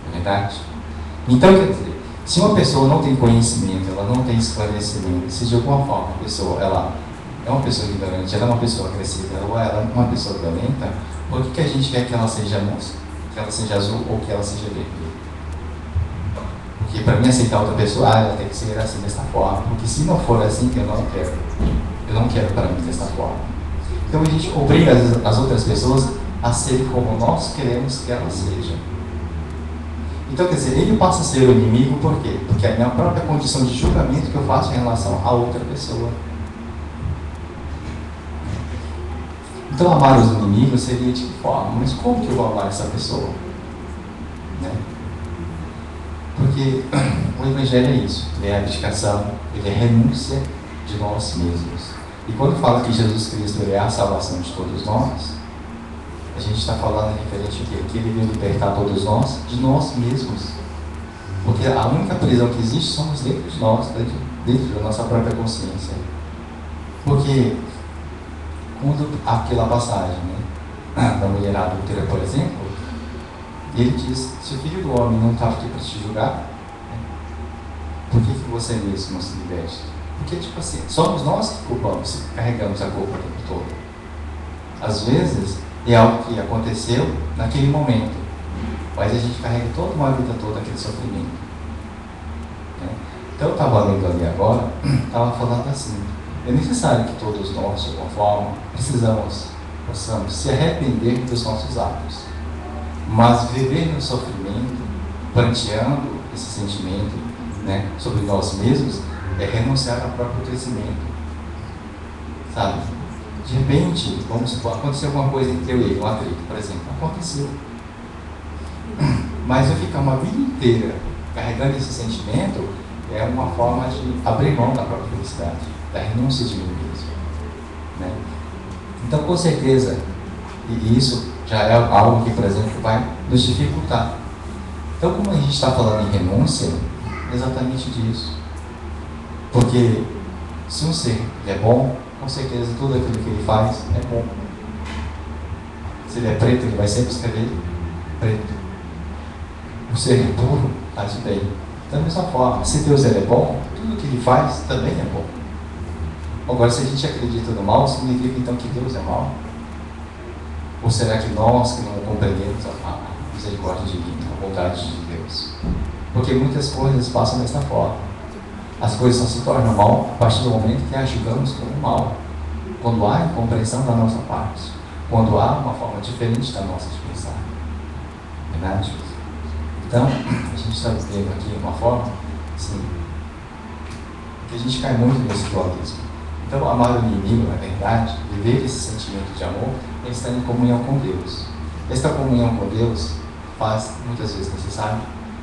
A: É verdade? Então, quer dizer, se uma pessoa não tem conhecimento, ela não tem esclarecimento, se de alguma forma a pessoa, ela é uma pessoa ignorante, ela é uma pessoa agressiva, ou ela é uma pessoa violenta, por que a gente quer que ela seja moça? Que ela seja azul ou que ela seja vermelha? Porque para mim aceitar outra pessoa, ela tem que ser assim, dessa forma. Porque se não for assim, eu não quero. Eu não quero para mim dessa forma. Então a gente obriga as outras pessoas a serem como nós queremos que elas sejam. Então, quer dizer, ele passa a ser o inimigo por quê? Porque é a minha própria condição de julgamento que eu faço em relação a outra pessoa. Então, amar os inimigos seria de que forma? Mas como que eu vou amar essa pessoa? Né? Porque o Evangelho é isso. Ele é abdicação, ele é renúncia de nós mesmos. E quando fala que Jesus Cristo é a salvação de todos nós, a gente está falando referente ao quê? Que ele veio libertar todos nós de nós mesmos. Porque a única prisão que existe somos dentro de nós, dentro da nossa própria consciência. Porque quando aquela passagem, né, da mulher adúltera, por exemplo, ele diz, se o Filho do Homem não está aqui para te julgar, né, por que você mesmo não se liberte? Porque, tipo assim, somos nós que culpamos, carregamos a culpa o tempo todo. Às vezes, é algo que aconteceu naquele momento, mas a gente carrega toda uma vida toda aquele sofrimento. Né? Então eu estava lendo ali agora, estava falando assim, é necessário que todos nós, de alguma forma, possamos se arrepender dos nossos atos, mas viver no sofrimento, pranteando esse sentimento, né, sobre nós mesmos, é renunciar ao próprio crescimento, sabe? De repente, vamos supor, aconteceu alguma coisa entre eu e ele, um atrito, por exemplo. Aconteceu. Mas eu ficar uma vida inteira carregando esse sentimento é uma forma de abrir mão da própria felicidade, da renúncia de mim mesmo. Né? Então, com certeza, e isso já é algo que, por exemplo, vai nos dificultar. Então, como a gente está falando em renúncia, é exatamente disso. Porque se um ser é bom, com certeza tudo aquilo que ele faz é bom. Se ele é preto, ele vai sempre escrever preto. O ser é puro, faz bem. Da mesma forma, se Deus ele é bom, tudo que ele faz também é bom. Agora, se a gente acredita no mal, significa então que Deus é mau? Ou será que nós que não compreendemos a misericórdia divina, a bondade de Deus? Porque muitas coisas passam dessa forma. As coisas só se tornam mal a partir do momento que as julgamos como mal. Quando há incompreensão da nossa parte. Quando há uma forma diferente da nossa de pensar. Verdade? Então, a gente está vivendo aqui uma forma, sim, que a gente cai muito nesse dualismo. Então, amar o inimigo, na verdade, viver esse sentimento de amor, é estar em comunhão com Deus. Esta comunhão com Deus faz, muitas vezes, necessário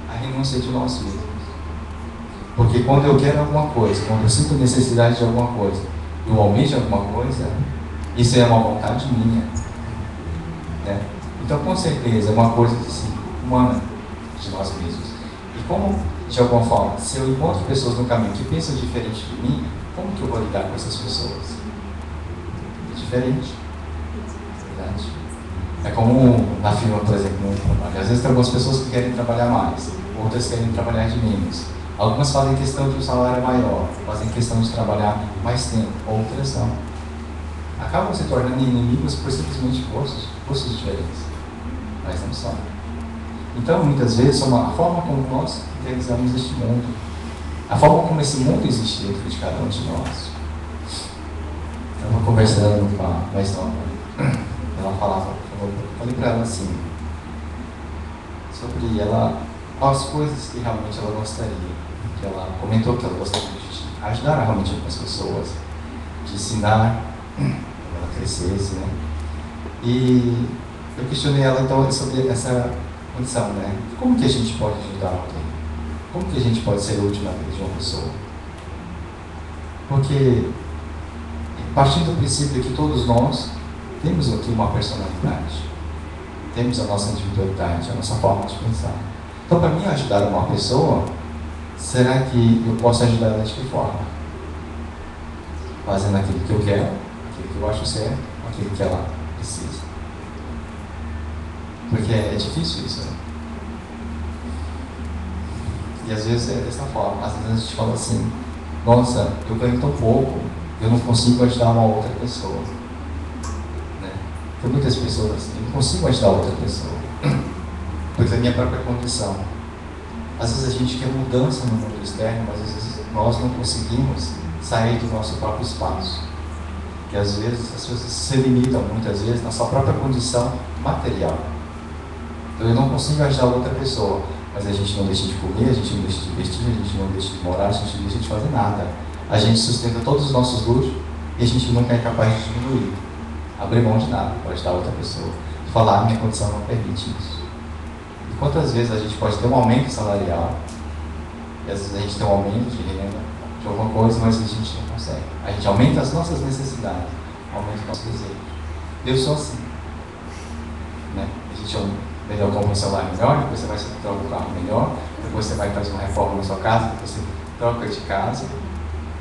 A: a renúncia de nós mesmos. Porque quando eu quero alguma coisa, quando eu sinto necessidade de alguma coisa, eu almejo alguma coisa, isso é uma vontade minha. Né? Então, com certeza, é uma coisa assim, humana de nós mesmos. E como, de alguma forma, se eu encontro pessoas no caminho que pensam diferente de mim, como que eu vou lidar com essas pessoas? É diferente. Verdade? É como na firma, por exemplo, no trabalho. Às vezes tem algumas pessoas que querem trabalhar mais, outras querem trabalhar de menos. Algumas fazem questão de um salário maior, fazem questão de trabalhar mais tempo, outras não. Acabam se tornando inimigos por simplesmente gostos diferentes. Mas não são. Então, muitas vezes, a forma como nós realizamos este mundo, a forma como esse mundo existe dentro de cada um de nós. Eu estava conversando com a mais nova. Ela falei para ela assim, sobre as coisas que realmente ela gostaria. Que ela comentou que ela gostaria de ajudar realmente algumas pessoas, de ensinar, para ela crescesse, né? E eu questionei ela então sobre essa condição, né? Como que a gente pode ajudar alguém? Como que a gente pode ser útil na vida de uma pessoa? Porque, partindo do princípio que todos nós temos aqui uma personalidade, temos a nossa individualidade, a nossa forma de pensar. Então, para mim, ajudar uma pessoa, será que eu posso ajudar ela de que forma? Fazendo aquilo que eu quero, aquilo que eu acho certo, aquilo que ela precisa. Porque é difícil isso, né? E às vezes é dessa forma. Às vezes a gente fala assim, nossa, eu ganho tão pouco, eu não consigo ajudar uma outra pessoa. Né? Tem muitas pessoas assim, eu não consigo ajudar outra pessoa. Porque é a minha própria condição. Às vezes a gente quer mudança no mundo externo, mas às vezes nós não conseguimos sair do nosso próprio espaço. E às vezes as pessoas se limitam, muitas vezes, na sua própria condição material. Então eu não consigo ajudar outra pessoa, mas a gente não deixa de comer, a gente não deixa de vestir, a gente não deixa de morar, a gente não deixa de fazer nada. A gente sustenta todos os nossos luxos e a gente nunca é capaz de diminuir, abrir mão de nada para ajudar outra pessoa. Falar, minha condição não permite isso. E quantas vezes a gente pode ter um aumento salarial, e às vezes a gente tem um aumento de renda, de alguma coisa, mas a gente não consegue. A gente aumenta as nossas necessidades, aumenta o nosso desejo. Eu sou assim. Né? A gente melhor compra um celular melhor, depois você vai trocar um carro melhor, depois você vai fazer uma reforma na sua casa, depois você troca de casa,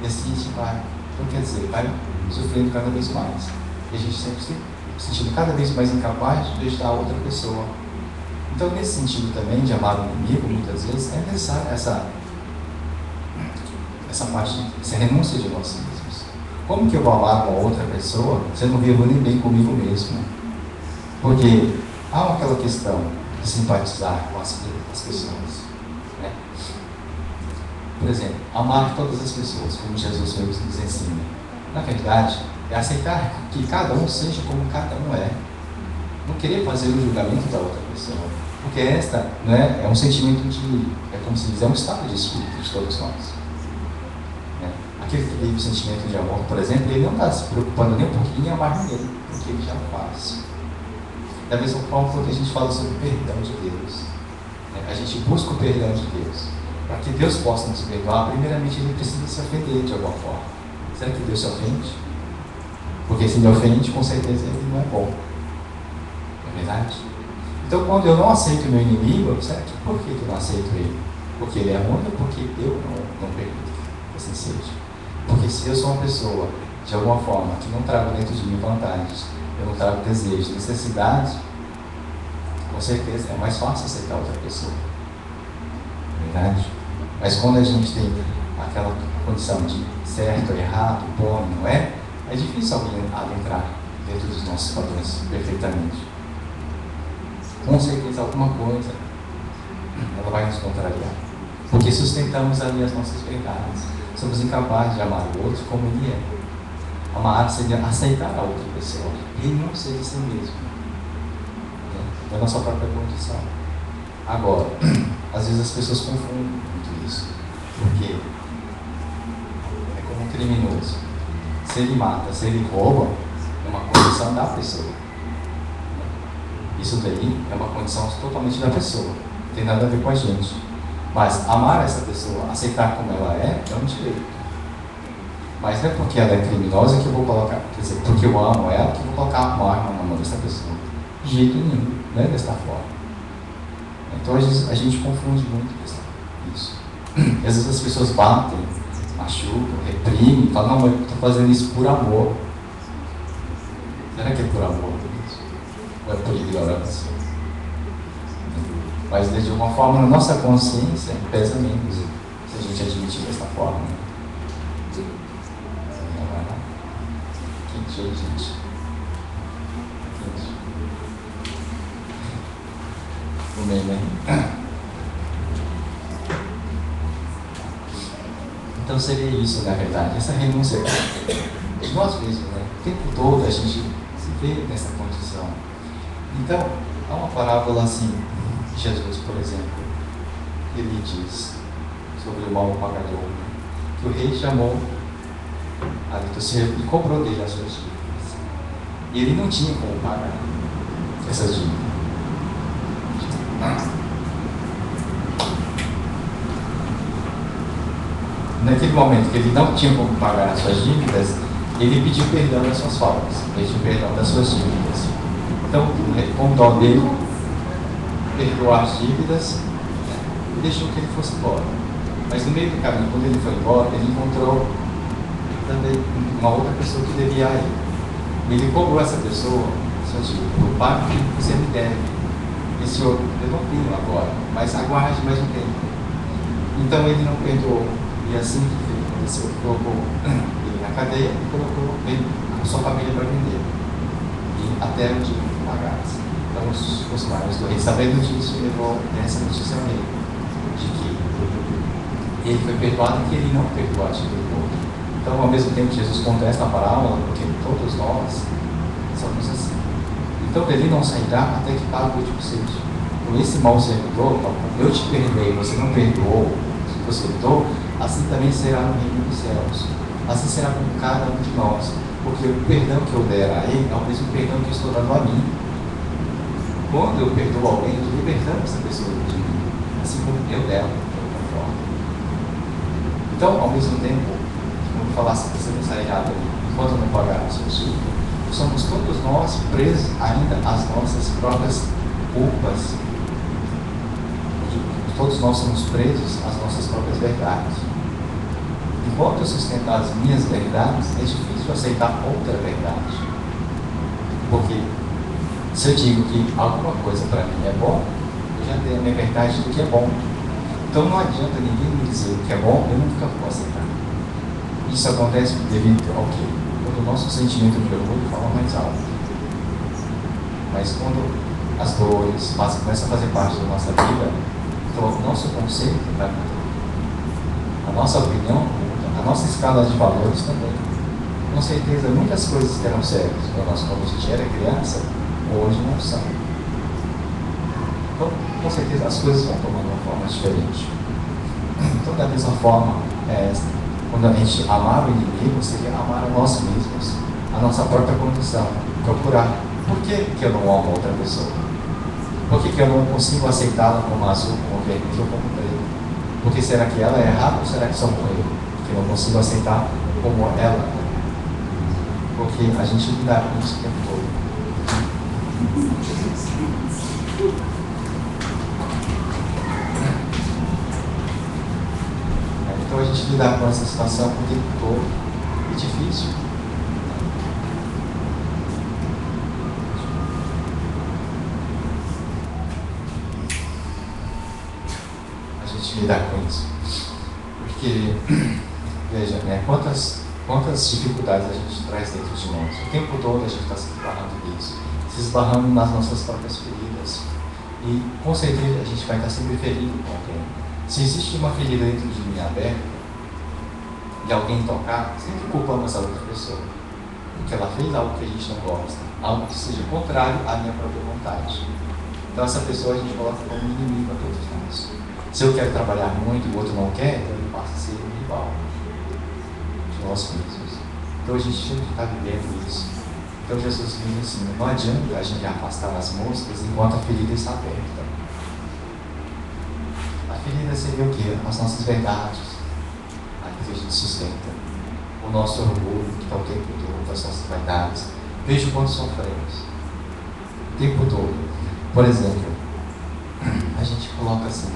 A: e assim a gente vai. Então quer dizer, vai sofrendo cada vez mais. E a gente sempre se sentindo cada vez mais incapaz de ajudar a outra pessoa. Então, nesse sentido também, de amar o inimigo, muitas vezes, é necessária essa parte, essa renúncia de nós mesmos. Como que eu vou amar uma outra pessoa se eu não vivo nem bem comigo mesmo? Porque há aquela questão de simpatizar com as pessoas. Né? Por exemplo, amar todas as pessoas, como Jesus nos ensina. Na verdade, é aceitar que cada um seja como cada um é. Não querer fazer o julgamento da outra pessoa. Porque esta, né, é um sentimento é como se diz, é um estado de espírito de todos nós. Né? Aquele que vive o sentimento de amor, por exemplo, ele não está se preocupando nem um pouquinho em amar ninguém, porque ele já faz. Da mesma forma quando a gente fala sobre o perdão de Deus. Né? A gente busca o perdão de Deus. Para que Deus possa nos perdoar, primeiramente ele precisa se ofender de alguma forma. Será que Deus se ofende? Porque se ele ofende, com certeza ele não é bom. Não é verdade? Então, quando eu não aceito o meu inimigo, será que por que eu não aceito ele? Porque ele é ruim ou porque eu não permito que assim seja? Porque se eu sou uma pessoa, de alguma forma, que não trago dentro de mim vantagens, eu não trago desejos, necessidades, com certeza é mais fácil aceitar outra pessoa. Não é verdade? Mas quando a gente tem aquela condição de certo, errado, bom, não é? É difícil alguém adentrar dentro dos nossos padrões perfeitamente. Com certeza alguma coisa ela vai nos contrariar, porque sustentamos ali as nossas verdades. Somos incapazes de amar o outro como ele é. Amar seria aceitar a outra pessoa, renúncia de si mesmo, da nossa própria condição. Agora, às vezes as pessoas confundem muito isso, porque é como um criminoso. Se ele mata, se ele rouba, é uma condição da pessoa. Isso daí é uma condição totalmente da pessoa, não tem nada a ver com a gente. Mas amar essa pessoa, aceitar como ela é um direito. Mas não é porque ela é criminosa que eu vou colocar, quer dizer, porque eu amo ela, que eu vou colocar uma arma na mão dessa pessoa. De jeito nenhum, não é desta forma. Então às vezes a gente confunde muito isso. E às vezes as pessoas batem, machucam, reprimem, falam, não, eu estou fazendo isso por amor. Será que é por amor? Ou é por ignorância? Mas de uma forma, na nossa consciência, pesa menos se a gente admitir dessa forma. Não vai lá. Quente aí, gente. Quente. Comer, né? Então seria isso, na verdade, essa renúncia de nós mesmos, né? O tempo todo a gente se vê nessa condição. Então, há uma parábola assim, Jesus, por exemplo, ele diz sobre o mal pagador, né? Que o rei chamou e cobrou dele as suas dívidas. E ele não tinha como pagar essas dívidas. Naquele momento que ele não tinha como pagar as suas dívidas, ele pediu perdão das suas faltas, pediu perdão das suas dívidas. Então, com o dó dele, perdoou as dívidas, né, e deixou que ele fosse embora. Mas no meio do caminho, quando ele foi embora, ele encontrou também uma outra pessoa que devia a ele. Ele cobrou essa pessoa, sua dívida, o pago que você me deve. E senhor, eu não tenho agora, mas aguarde mais um tempo. Então ele não perdoou. E assim que aconteceu, colocou ele na cadeia e colocou ele, a sua família para vender. E até o dia que pagasse. Então os funcionários do rei, sabendo disso, levou essa notícia ao rei, de que ele foi perdoado e que ele não perdoou a dívida do outro. Então, ao mesmo tempo, Jesus conta esta parábola, porque todos nós somos assim. Então, dele não sairá até que pague o último seja. Com esse mau servidor, eu te perdoei, você não perdoou, você perdoou, assim também será no reino dos céus. Assim será com cada um de nós. Porque o perdão que eu der a ele é o mesmo perdão que eu estou dando a mim. Quando eu perdoo alguém, eu estou libertando essa pessoa de mim, assim como eu dela, de alguma forma. Então, ao mesmo tempo, como falasse que você não sairá dali enquanto não pagar o seu dívida, somos todos nós presos ainda às nossas próprias culpas. Todos nós somos presos às nossas próprias verdades. Enquanto eu sustentar as minhas verdades, é difícil aceitar outra verdade. Porque se eu digo que alguma coisa para mim é bom, eu já tenho a minha verdade do que é bom. Então não adianta ninguém me dizer o que é bom, eu nunca vou aceitar. Isso acontece devido ao quê? Quando o nosso sentimento de orgulho fala mais alto. Mas quando as dores começam a fazer parte da nossa vida, então o nosso conceito vai mudar. A nossa opinião muda, a nossa escala de valores também. Com certeza, muitas coisas que eram sérias quando a gente era criança, hoje não são. Então, com certeza, as coisas vão tomando uma forma diferente. Então, da mesma forma, quando a gente amar o inimigo, seria amar a nós mesmos, a nossa própria condição, procurar. Por que eu não amo outra pessoa? Por que eu não consigo aceitá-la como azul, como vermelho ou como preto? Porque será que ela é errada ou será que sou eu? Que eu não consigo aceitar como ela é? Porque a gente lida com isso o tempo todo. Então a gente lidar com essa situação o tempo todo é difícil. A gente lidar com isso. Porque, veja, né, quantas dificuldades a gente traz dentro de nós. O tempo todo a gente está se esbarrando nisso, se esbarrando nas nossas próprias feridas. E, com certeza, a gente vai estar sempre ferindo com alguém. Se existe uma ferida dentro de mim aberta, e alguém tocar, sempre culpamos a outra pessoa. Porque ela fez algo que a gente não gosta, algo que seja contrário à minha própria vontade. Então essa pessoa a gente coloca como inimigo a todos nós. Se eu quero trabalhar muito e o outro não quer, então ele passa a ser um rival de nós mesmos. Então a gente sempre está vivendo isso. Então Jesus diz assim, não adianta a gente afastar as moscas enquanto a ferida está aberta. A ferida seria o quê? As nossas verdades, aquilo que a gente sustenta, o nosso orgulho, que está o tempo todo, as nossas vaidades. Veja o quanto sofremos o tempo todo. Por exemplo, a gente coloca assim,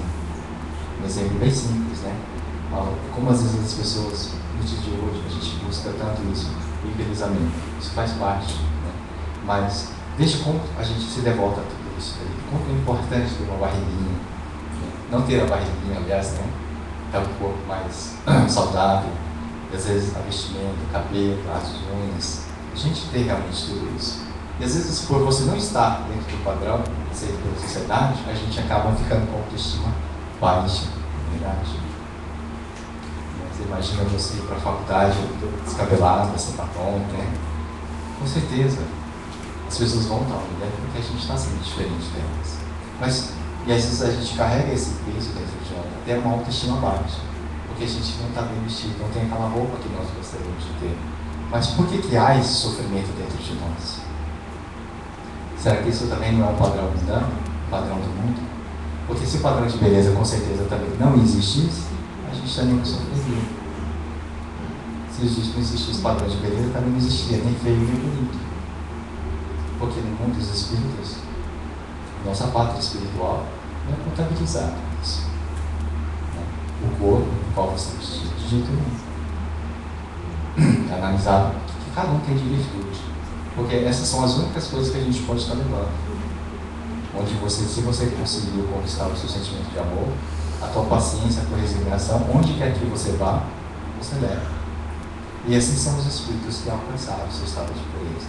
A: um exemplo bem simples, né? Como às vezes as pessoas, no dia de hoje, a gente busca tanto isso, o embelezamento. Isso faz parte, né? Mas veja como a gente se devota a tudo isso aí. Como é importante ter uma barriguinha, né? Não ter a barriguinha, aliás, né? Ter um corpo mais saudável, e às vezes a vestimenta, o cabelo, as unhas. A gente tem realmente tudo isso. E às vezes, por você não estar dentro do padrão aceito pela sociedade, a gente acaba ficando com autoestima baixa, na verdade. Você imagina você ir para a faculdade descabelado, sem batom, né? Com certeza, as pessoas vão estar olhando porque a gente está sendo diferente delas. E às vezes a gente carrega esse peso dentro de nós, até uma autoestima baixa, porque a gente não está bem vestido, não tem aquela roupa que nós gostaríamos de ter. Mas por que há esse sofrimento dentro de nós? Será que isso também não é um padrão mundano? Padrão do mundo? Porque se o padrão de beleza com certeza também não existisse, a gente também não sofreria. Se não existisse padrão de beleza, também não existiria nem feio nem bonito. Porque no mundo dos espíritos, nossa pátria espiritual não é contabilizada isso. O corpo no qual você é vestido, de jeito nenhum. É analisado o que cada um tem de virtude. Porque essas são as únicas coisas que a gente pode estar levando. Onde se você conseguiu conquistar o seu sentimento de amor, a tua paciência, a tua resignação, onde quer que você vá, você leva. E assim são os espíritos que alcançaram o seu estado de pureza.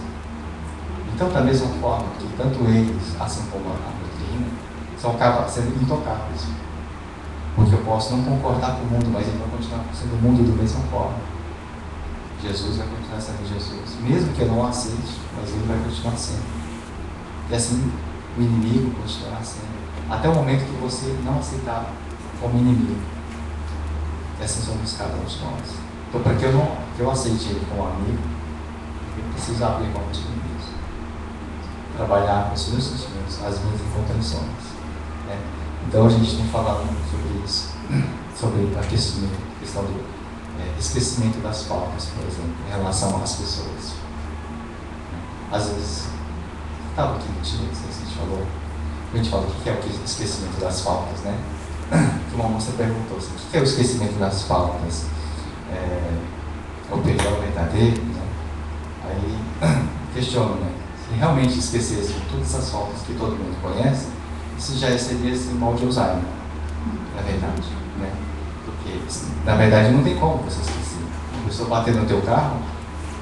A: Então, da mesma forma que tanto eles, assim como a doutrina, acabam sendo intocáveis. Porque eu posso não concordar com o mundo, mas ele vai continuar sendo o mundo da mesma forma. Jesus vai continuar sendo Jesus, mesmo que eu não aceite, mas ele vai continuar sendo. E assim o inimigo continuará sendo, até o momento que você não aceitar como inimigo. E assim somos cada um de nós. Então, para que eu aceite ele como amigo, eu preciso abrir mão de mim mesmo. Trabalhar com os meus sentimentos, as minhas incompreensões. Né? Então a gente tem falado muito sobre isso, sobre a questão do esquecimento das faltas, por exemplo, em relação às pessoas. Às vezes, estava aqui no time, não sei se a gente falou o que é o esquecimento das faltas, né? Que uma moça perguntou assim, o que é o esquecimento das faltas? O perdão verdadeiro, né? Aí questiona, né? Se realmente esquecesse todas as faltas que todo mundo conhece, isso já seria assim, mal de Alzheimer, na verdade, né? Porque, na verdade, não tem como você esquecer. A pessoa bater no teu carro,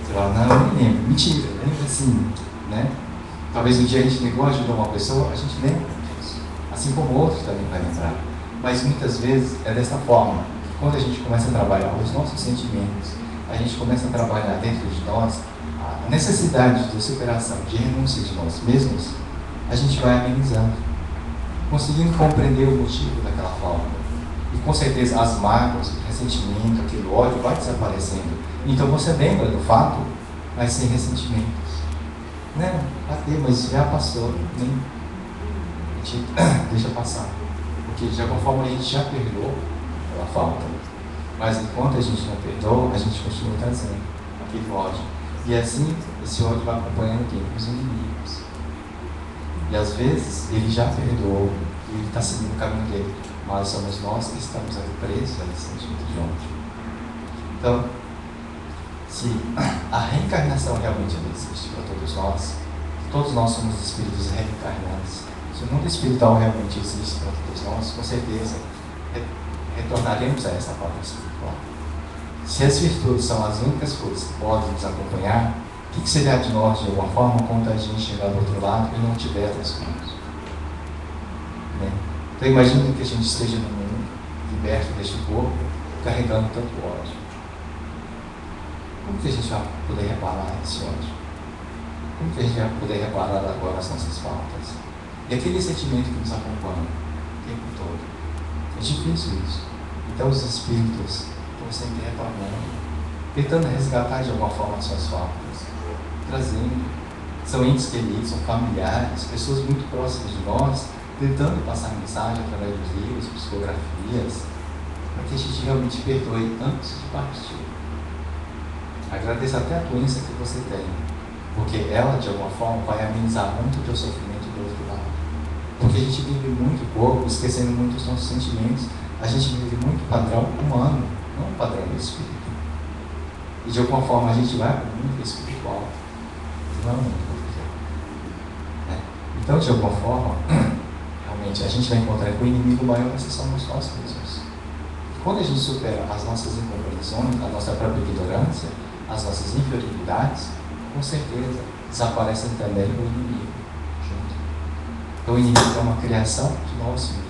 A: você fala, não, eu nem lembro. Mentira, lembra assim, né? Talvez um dia a gente negou ajudar uma pessoa, a gente lembra disso. Assim como outros também vai lembrar. Mas muitas vezes é dessa forma. Quando a gente começa a trabalhar os nossos sentimentos, a gente começa a trabalhar dentro de nós a necessidade de superação, de renúncia de nós mesmos, a gente vai amenizando, conseguindo compreender o motivo daquela falta. E com certeza as mágoas, o ressentimento, aquele ódio vai desaparecendo. Então você lembra do fato, mas sem ressentimentos. Não, bateu, mas isso já passou. Nem... A gente deixa passar. Porque já conforme a gente já perdoou aquela falta. Mas enquanto a gente não perdoa, a gente continua trazendo aquele ódio. E assim, esse ódio vai acompanhando quem? Os inimigos. E às vezes ele já perdoou e ele está seguindo o caminho dele. Mas somos nós que estamos presos a esse sentimento de ódio. Então, se a reencarnação realmente existe para todos nós somos espíritos reencarnantes. Se o mundo espiritual realmente existe para todos nós, com certeza,
F: retornaremos a essa parte espiritual. Se as virtudes são as únicas coisas que podem nos acompanhar, o que seria de nós, de alguma forma, quando a gente chegar do outro lado e não tiver outras coisas? Né? Então imagina que a gente esteja no mundo, liberto deste corpo, carregando tanto ódio. Como que a gente vai poder reparar esse ódio? Como que a gente vai poder reparar agora as nossas faltas? E aquele sentimento que nos acompanha o tempo todo. É difícil isso. Então os espíritos estão sempre retornando, tentando resgatar de alguma forma as suas faltas, trazendo. São entes queridos, são familiares, pessoas muito próximas de nós, tentando passar mensagem através dos livros, psicografias, para que a gente realmente perdoe antes de partir. Agradeça até a doença que você tem, porque ela, de alguma forma, vai amenizar muito o teu sofrimento do outro lado. Porque a gente vive muito pouco, esquecendo muito os nossos sentimentos. A gente vive muito padrão humano, não padrão do espírito. E de alguma forma a gente vai para o mundo espiritual, não é o mundo material. Né? Então, de alguma forma, realmente a gente vai encontrar que o inimigo maior vai ser somos nós mesmos. Quando a gente supera as nossas incompreensões, a nossa própria ignorância, as nossas inferioridades, com certeza desaparece também o inimigo junto. Então o inimigo é uma criação de nós mesmos.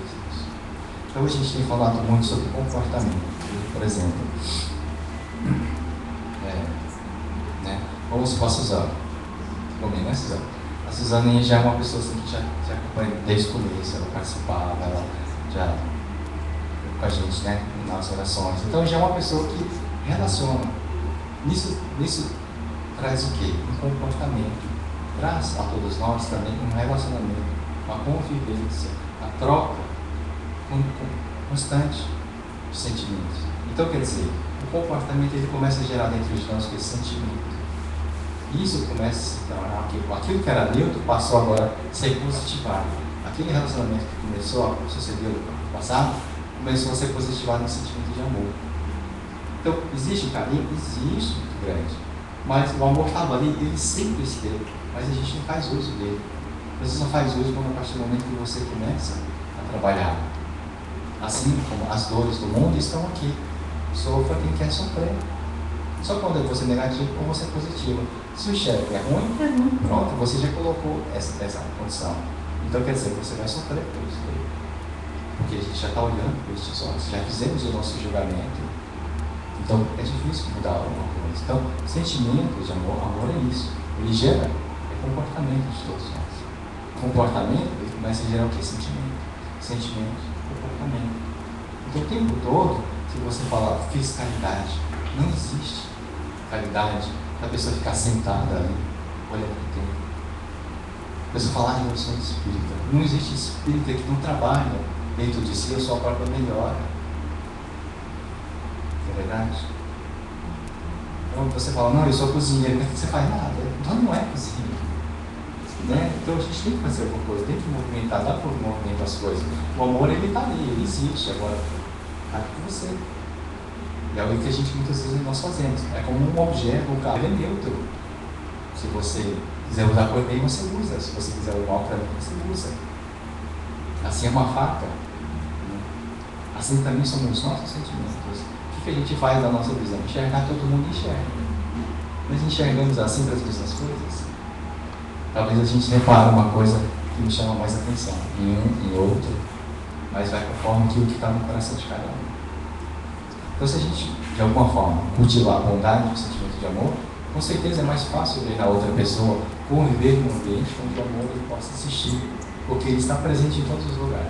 F: Então a gente tem falado muito sobre comportamento. Por exemplo, vamos para a Suzana. Comigo, né, Suzana? A Suzana já é uma pessoa assim, que já acompanha desde o começo, ela participava, ela já com a gente, né, nas orações. Então já é uma pessoa que relaciona. Nisso traz o quê? Um comportamento. Traz a todos nós também um relacionamento, uma convivência, a troca constante de sentimentos. Então, quer dizer, o comportamento ele começa a gerar dentro de nós esse sentimento. Isso começa a se tornar aquilo que era neutro passou agora a ser positivado. Aquele relacionamento que começou a suceder no passado começou a ser positivado no sentimento de amor. Então, existe um carinho? Existe, muito grande. Mas o amor estava ali, ele sempre esteve, mas a gente não faz uso dele. Você só faz uso quando a partir do momento que você começa a trabalhar. Assim como as dores do mundo estão aqui. Sofra quem quer sofrer. Só quando eu vou ser negativo ou vou ser positivo. Se o chefe é ruim, pronto, você já colocou essa condição. Então quer dizer que você vai sofrer por isso aí. Porque a gente já está olhando por estes olhos, já fizemos o nosso julgamento. Então é difícil mudar alguma coisa. Então, sentimento de amor, amor é isso. Ele gera comportamento de todos nós. Comportamento, ele começa a gerar o que? Sentimento. Sentimento, comportamento. Então o tempo todo, se você falar fiscalidade, não existe caridade a pessoa ficar sentada ali, olhando para o tempo. A pessoa falar, eu sou espírita. Não existe espírita que não trabalha dentro de si a sua própria melhora. É verdade? Então você fala, não, eu sou cozinheiro, mas você faz nada. Então não é cozinheiro. Né? Então a gente tem que fazer alguma coisa, tem que movimentar, dá para movimentar as coisas. O amor ele está ali, ele existe. Agora, cabe com você. E é o que a gente muitas vezes nós fazemos. É como um objeto, um carro, ele é neutro. Se você quiser usar por bem, você usa. Se você quiser o mal para mim, você usa. Assim é uma faca. Assim também são os nossos sentimentos. O que a gente faz da nossa visão? Enxergar, todo mundo enxerga. Nós enxergamos assim para as mesmas coisas. Talvez a gente repare uma coisa que nos chama mais atenção em um, em outro, mas vai conforme aquilo que está no coração de cada um. Então, se a gente, de alguma forma, cultivar a bondade, o sentimento de amor, com certeza é mais fácil ver na outra pessoa conviver com um ambiente onde o amor ele possa existir, porque ele está presente em todos os lugares.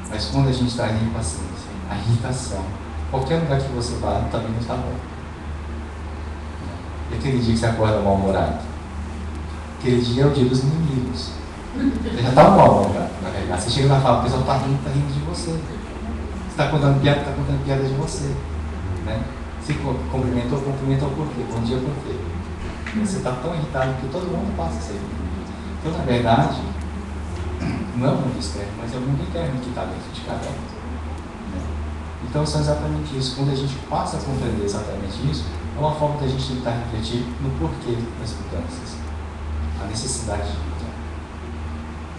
F: Mas quando a gente está em impaciência, a irritação, qualquer lugar que você vá também não está bom. E aquele dia que você acorda mal-humorado? Aquele dia é o dia dos inimigos. Você já está mal-humorado, na verdade. Você chega na fala, o pessoal está rindo de você. Você está contando piada de você. Né? Se cumprimentou por quê? Bom dia por quê? Você está tão irritado que todo mundo passa a ser. Então, na verdade, não é o mundo externo, mas é o mundo interno que está dentro de cada um. Né? Então, são exatamente isso. Quando a gente passa a compreender exatamente isso, é uma forma da gente tentar refletir no porquê das mudanças. A necessidade de mudar.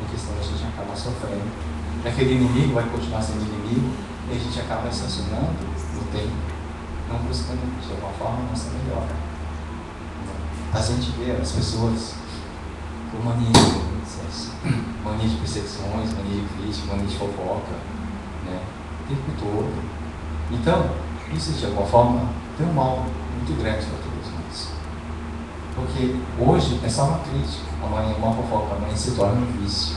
F: Porque senão a gente acaba sofrendo. E aquele inimigo vai continuar sendo inimigo, E a gente acaba estacionando no tempo, não buscando de alguma forma a nossa melhora. A gente vê as pessoas com mania de doenças, mania de perseguições, mania de crítica, mania de fofoca, né? O tempo todo. Então, isso de alguma forma tem um mal muito grande para todos nós. Porque hoje é só uma crítica, amanhã uma fofoca, amanhã se torna um vício.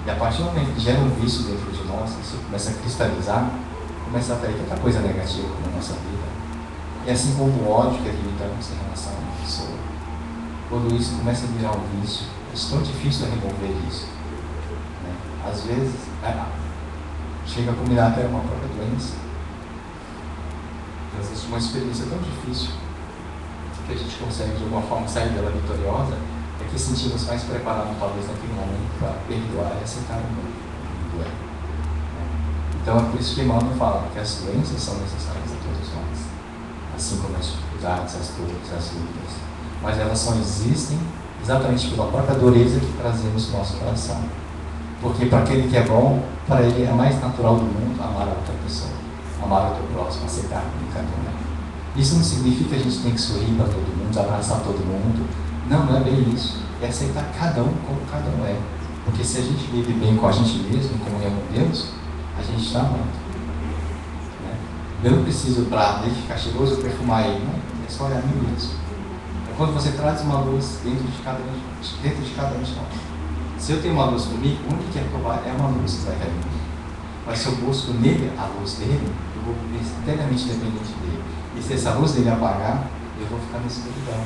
F: E a partir do momento que gera um vício dentro de nós, isso começa a cristalizar, começa a atrair tanta coisa negativa na nossa vida. E assim como o ódio que alimentamos em relação a uma pessoa, quando isso começa a virar um vício, é tão difícil remover isso. Né? Às vezes, chega a culminar até uma própria doença. Às vezes, uma experiência tão difícil que a gente consegue de alguma forma sair dela vitoriosa, é que sentimos mais preparados talvez naquele momento para perdoar e aceitar o mundo. Então é por isso que Emmanuel fala que as doenças são necessárias a todos nós, assim como as dificuldades, as dores, as lutas, mas elas só existem exatamente pela própria dureza que trazemos no nosso coração. Porque para aquele que é bom, para ele é mais natural do mundo amar a outra pessoa, amar o teu próximo, aceitar e caminhar. Isso não significa que a gente tem que sorrir para todo mundo, abraçar todo mundo. Não, não é bem isso. É aceitar cada um como cada um é. Porque se a gente vive bem com a gente mesmo, em comunhão com Deus, a gente está amando. Né? Eu não preciso para ele ficar cheiroso ou perfumar ele, não. É só olhar a mim mesmo. É quando você traz uma luz dentro de cada um de nós. Se eu tenho uma luz comigo, o único que é provar é uma luz que vai cair em mim. Mas se eu busco nele a luz dele, eu vou viver eternamente dependente dele. E se essa luz dele apagar, eu vou ficar nesse escuridão.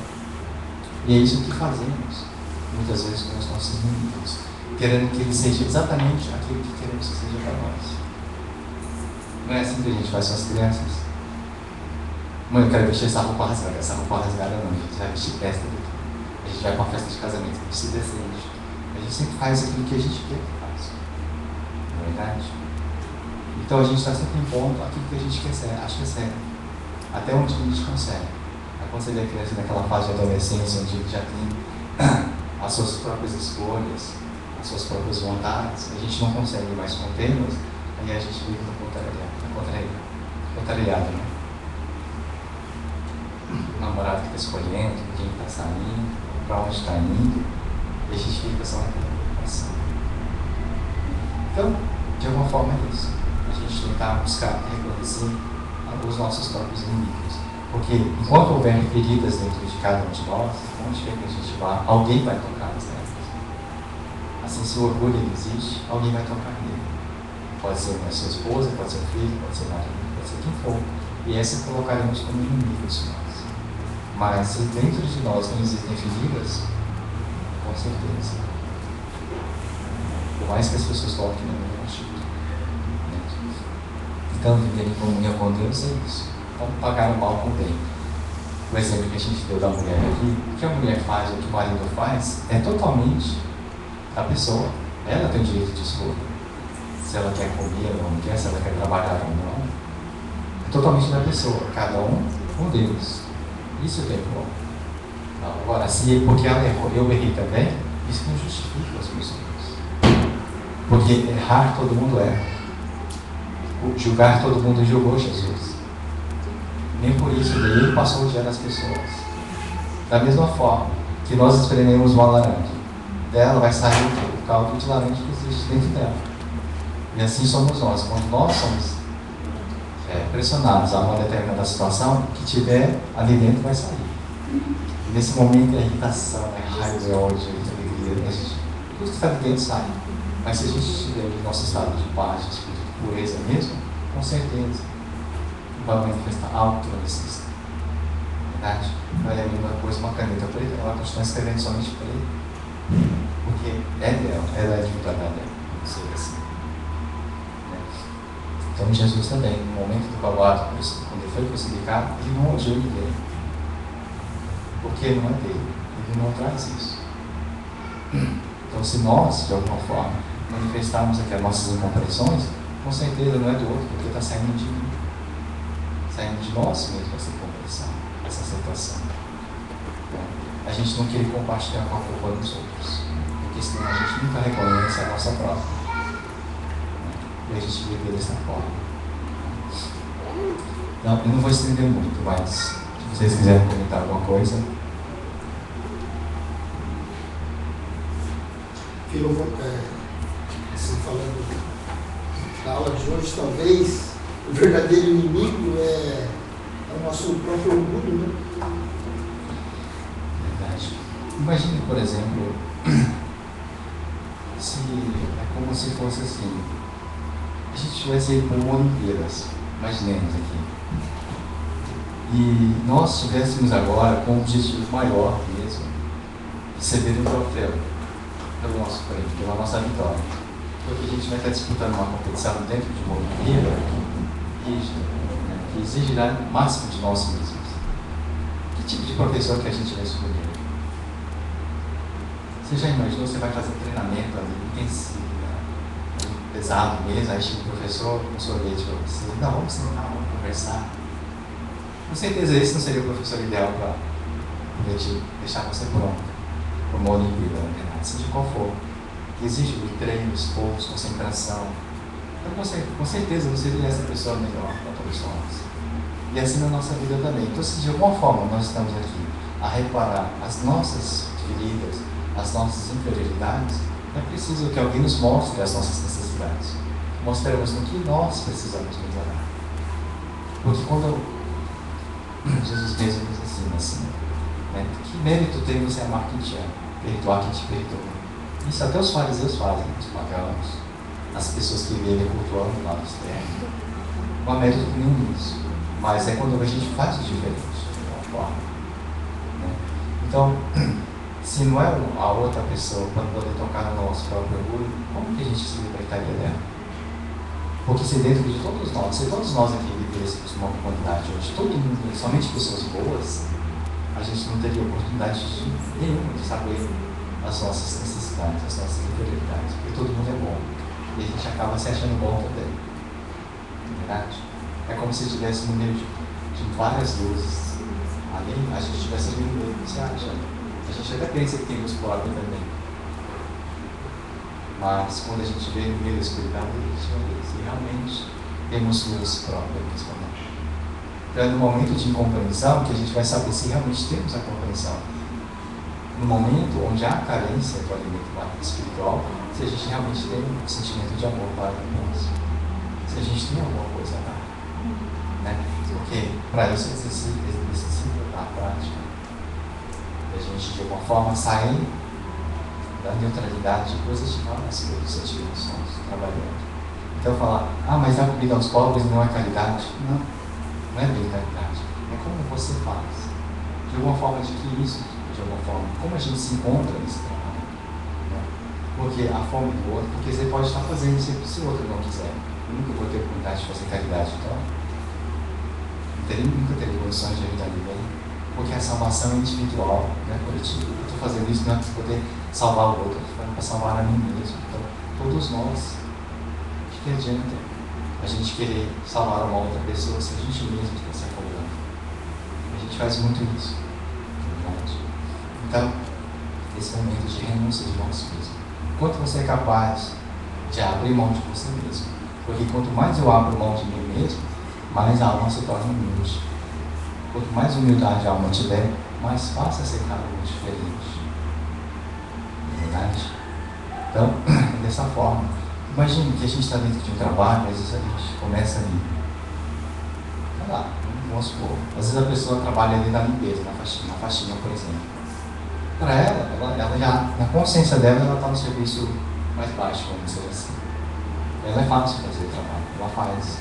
F: E é isso que fazemos, muitas vezes, com os nossos inimigos, querendo que ele seja exatamente aquilo que queremos que seja para nós. Não é assim que a gente faz com as crianças? Mãe, eu quero vestir essa roupa rasgada. Essa roupa rasgada não, a gente vai vestir festa. A gente vai para uma festa de casamento, a gente se deseja. A gente sempre faz aquilo que a gente quer que faça. Não é verdade? Então a gente está sempre impondo aquilo que a gente quer ser, acha que é certo. Até onde a gente consegue. Aí quando você vê a criança naquela fase de adolescência, onde ele já tem as suas próprias escolhas, as suas próprias vontades, a gente não consegue mais contê-las, aí a gente vive no contrariado, né? O namorado que está escolhendo, com quem está saindo, para onde está indo, e a gente fica só naquela preocupação. Então, de alguma forma é isso. A gente tentar buscar reconhecer os nossos próprios inimigos. Porque enquanto houver feridas dentro de cada um de nós, onde quer que a gente vá, alguém vai tocar nas nelas. Assim, se o orgulho existe, alguém vai tocar nele. Pode ser a sua esposa, pode ser o filho, pode ser o marido, pode ser quem for. E essa colocaremos como inimigos de nós. Mas se dentro de nós não existem feridas, com certeza. Por mais que as pessoas toquem no meu contigo. Então, viver em comunhão com Deus é isso. Então, pagar o mal com o bem. O exemplo que a gente deu da mulher aqui, o que a mulher faz, o que o marido faz, é totalmente da pessoa. Ela tem o direito de escolha. Se ela quer comer ou não quer, se ela quer trabalhar ou não. É totalmente da pessoa. Cada um com Deus. Isso tem bom. Agora, se porque ela errou, eu errei também, isso não justifica as pessoas. Porque errar todo mundo erra. Julgar todo mundo julgou Jesus. Nem por isso ele passou a odiar as pessoas. Da mesma forma que nós esprememos uma laranja, dela vai sair o caldo de laranja que existe dentro dela. E assim somos nós. Quando nós somos pressionados a uma determinada situação, o que tiver ali dentro vai sair. E nesse momento é irritação, é raiva, é ódio, é alegria, tudo que está ali dentro sai. Mas se a gente estiver em nosso estado de paz, de pureza mesmo, com certeza vai manifestar algo nesse estado. Verdade? Não é a mesma coisa uma caneta preta, ela continua escrevendo somente preta. Porque é dela, ela é de verdade dela. Não sei assim. Então Jesus também, no momento do Calvário, quando ele foi crucificado, ele não odiou ninguém. Porque não é dele, ele não traz isso. Então se nós, de alguma forma, manifestarmos aqui as nossas incompreensões, com certeza não é do outro, porque está saindo de mim. Saindo de nós mesmo essa compreensão, essa aceitação. A gente não quer compartilhar com a culpa dos outros, porque senão a gente nunca reconhece a nossa própria. E a gente vive dessa forma. Não, eu não vou estender muito, mas se vocês quiserem comentar alguma coisa.
E: Eu vou, assim, falando da aula de hoje, talvez o verdadeiro inimigo é o nosso próprio orgulho, né?
F: Verdade. Imagine, por exemplo, se é como se fosse assim, a gente tivesse ido para uma Olimpíadas, imaginemos aqui, e nós estivéssemos agora com um objetivo maior mesmo, receber um troféu pelo nosso prêmio, pela nossa vitória. Porque a gente vai estar disputando uma competição dentro de uma Olimpíada rígida, né, que exigirá o máximo de nós mesmos. Que tipo de professor que a gente vai escolher? Você já imaginou, você vai fazer um treinamento ali intensivo, né, pesado mesmo, aí chega o professor com um sorvete para você, não, vamos sentar, vamos conversar. Com certeza esse não seria o professor ideal para poder te deixar você pronto para uma Olimpíada, né? Seja qual for, que exige o treino, esforço, concentração. Então, com certeza, não seria essa pessoa melhor para todos nós. E assim na nossa vida também. Então, se de alguma forma nós estamos aqui a reparar as nossas feridas, as nossas inferioridades, é preciso que alguém nos mostre as nossas necessidades. Mostremos no que nós precisamos melhorar. Porque quando Jesus mesmo diz assim, né, que mérito tem você amar quem te ama? Perdoar quem te perdoa. Isso até os fariseus fazem, os pagãos, as pessoas que vivem cultuando lá no externo. Não há mérito nenhum nisso. Mas é quando a gente faz o diferente, de alguma forma. Né? Então, se não é a outra pessoa para poder tocar no nosso próprio orgulho, como que a gente se libertaria dela? Porque se dentro de todos nós, se todos nós aqui vivêssemos uma comunidade onde todo mundo, somente pessoas boas, a gente não teria oportunidade nenhuma de saber as nossas necessidades, as nossas inferioridades, porque todo mundo é bom e a gente acaba se achando bom também. Não é verdade? É como se estivesse no meio de várias luzes. Ali a gente estivesse ali no meio, você acha? A gente até pensa que tem luz própria também. Mas quando a gente vê no meio da escuridão, a gente vai ver se realmente temos luz própria, principalmente. Então é no momento de incompreensão que a gente vai saber se realmente temos a compreensão. No momento onde há carência do alimento espiritual, se a gente realmente tem um sentimento de amor para nós. Se a gente tem alguma coisa a dar. Né? Porque para isso necessita da prática. A gente, de alguma forma, sair da neutralidade e positivar as coisas, os sentimentos trabalhando. Então falar, mas dar comida aos pobres não é caridade. Não é bem caridade. É como você faz. De alguma forma adquirir isso, de alguma forma. Como a gente se encontra nesse trabalho. Né? Porque a fome do outro, porque você pode estar fazendo isso se o outro não quiser. Eu nunca vou ter oportunidade de fazer caridade, então. Nunca terei condições de ajudar ninguém. Porque a salvação é individual, né, coletiva. Eu estou fazendo isso não é para poder salvar o outro, estou fazendo para salvar a mim mesmo. Então, todos nós, o que adianta a gente querer salvar uma outra pessoa se a gente mesmo está se afogando? A gente faz muito isso. Verdade? Então, esse momento de renúncia de nós mesmos. Quanto você é capaz de abrir mão de você mesmo? Porque quanto mais eu abro mão de mim mesmo, mais a alma se torna humilde. Quanto mais humildade a alma tiver, mais fácil aceitar algo diferente. Não é verdade? Então, dessa forma, imagine que a gente está dentro de um trabalho, às vezes a gente começa ali. Olha lá, vamos supor. Às vezes a pessoa trabalha ali na limpeza, na faxina, por exemplo. Para ela já, na consciência dela, ela está no serviço mais baixo, vamos dizer assim. Ela é fácil fazer o trabalho, ela faz.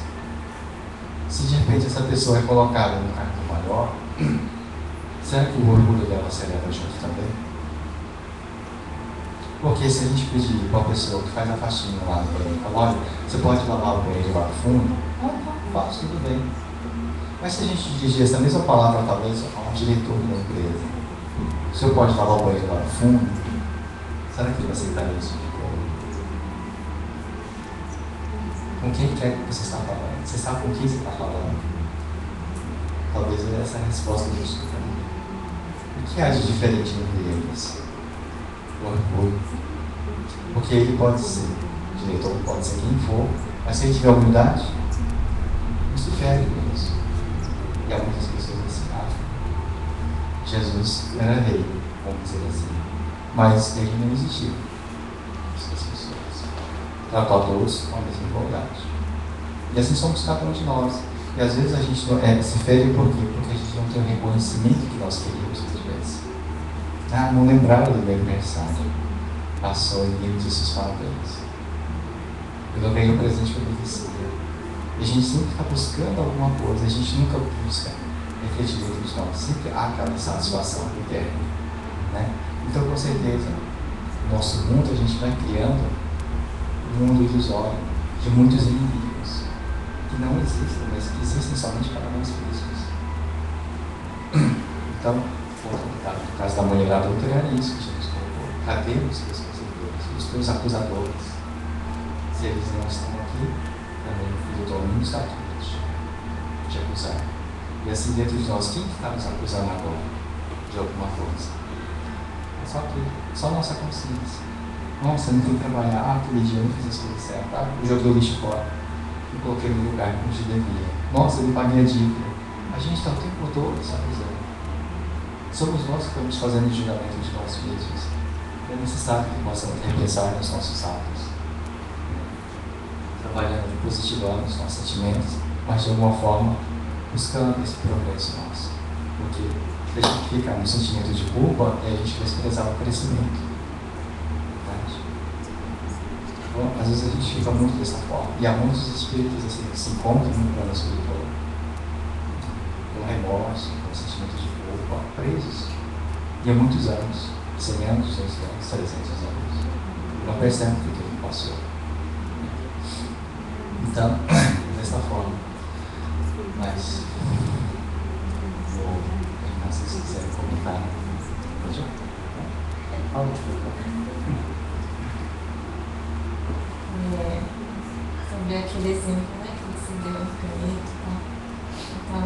F: Se de repente essa pessoa é colocada no cargo maior, será que o orgulho dela se eleva junto também? Porque se a gente pedir para a pessoa que faz a faxina lá no banheiro, falar, olha, você pode lavar o banheiro lá no fundo? Faço, tudo bem. Mas se a gente dirigir essa mesma palavra, talvez, a um diretor de uma empresa, o senhor pode lavar o banheiro lá no fundo? Será que ele vai aceitar isso? Com quem quer que você está falando? Você sabe com quem você está falando? Talvez essa é a resposta do estudo. O que há de diferente entre eles? O orgulho. Porque ele pode ser diretor, pode ser quem for, mas se ele tiver humildade, não se fere com isso. Jesus era rei, vamos dizer assim. Mas ele não existiu. Essas pessoas. Tratou a todos com a mesma igualdade. E assim somos cada um de nós. E às vezes a gente se fere por quê? Porque a gente não tem o reconhecimento que nós queríamos que tivesse. Não lembraram do meu aniversário. Passou e ele disse os parabéns. Eu não ganhei o presente que eu merecia. E a gente sempre está buscando alguma coisa, a gente nunca busca refletir dentro de nós. Sempre há aquela satisfação interna. Né? Então, com certeza, no nosso mundo a gente vai criando um mundo ilusório de muitos inimigos que não existem, mas que existem somente para nós mesmos. Então, no caso da mulher adulta, era isso que Jesus colocou. Cadê os teus perseguidores, os teus acusadores? Se eles não estão aqui, também o Filho do Homem está aqui para te acusar. E assim, dentro de nós, quem está nos acusando agora de alguma coisa? É só aquilo, só a nossa consciência. Nossa, eu não fui trabalhar, aquele dia eu não fiz as coisas certas, eu joguei o lixo fora, eu coloquei no lugar como eu devia. Nossa, eu não paguei a dívida. A gente está o tempo todo se acusando. Somos nós que estamos fazendo o julgamento de nós mesmos. É necessário que possamos repensar nos nossos atos, trabalhando de positivando os nossos sentimentos, mas de alguma forma buscando esse progresso nosso. Porque a gente fica no sentimento de culpa e a gente vai desprezar o crescimento. Verdade? Então, às vezes a gente fica muito dessa forma. E há muitos espíritos assim, que se encontram no plano espiritual com remorso, com sentimento de culpa, presos. E há muitos anos, 100 anos, 200 anos, 300 anos. Não percebe o que ele passou. Então, dessa forma. Mas, não sei se quiserem comentar. Pode ir? Fala,
G: sobre aquele exemplo, né, que você deu no primeiro, tá? Então,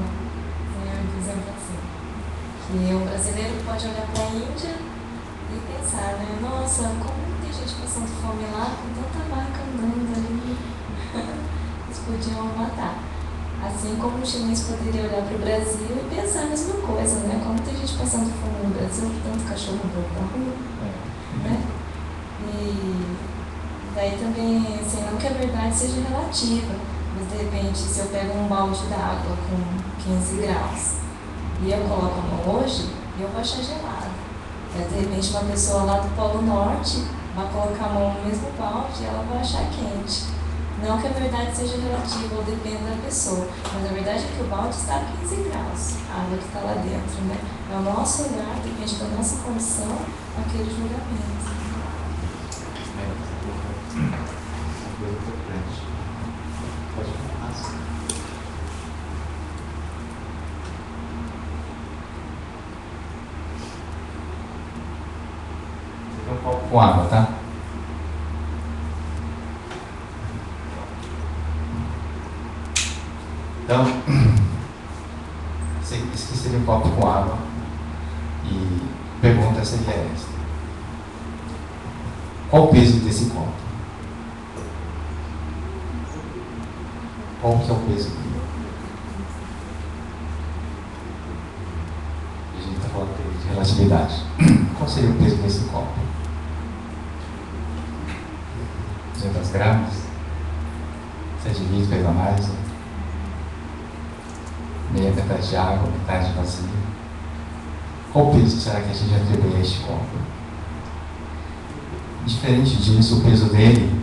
G: tem um exemplo assim, que um brasileiro pode olhar para a Índia e pensar, né, nossa, como tem gente passando fome lá, com tanta vaca andando ali, eles podiam matar. Assim como o chinês poderia olhar para o Brasil e pensar a mesma coisa, né, como tem gente passando fome no Brasil, tanto cachorro andando na rua, né? E daí também, assim, não que a verdade seja relativa, mas de repente, se eu pego um balde d'água com 15 graus e eu coloco a mão hoje, eu vou achar gelado. Mas de repente, uma pessoa lá do Polo Norte vai colocar a mão no mesmo balde e ela vai achar quente. Não que a verdade seja relativa ou dependa da pessoa, mas a verdade é que o balde está a 15 graus, a água que está lá dentro, né? É o nosso olhar, depende da nossa condição, aquele julgamento.
A: Coisa importante. Pode falar.
F: Você quer um copo com água, tá? Então, você esqueceu de um copo com água e pergunta seria esta: qual o peso desse copo? Qual que é o peso dele? A gente está falando de relatividade. Qual seria o peso desse copo? 200 gramas? 7 litros, pesa mais? Né? Metade de água, metade vazia. Qual peso será que a gente atribui a este copo? Diferente disso, o peso dele,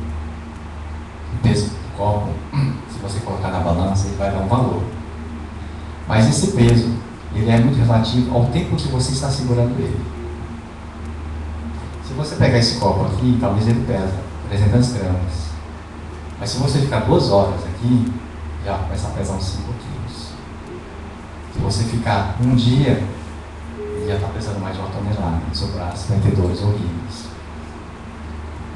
F: o peso do copo, se você colocar na balança, ele vai dar um valor. Mas esse peso, ele é muito relativo ao tempo que você está segurando ele. Se você pegar esse copo aqui, talvez ele pesa 300 gramas. Mas se você ficar 2 horas aqui, já começa a pesar uns 5 quilos. Se você ficar um dia, ele já está pesando mais de 1 tonelada no seu braço, vai ter dores horríveis.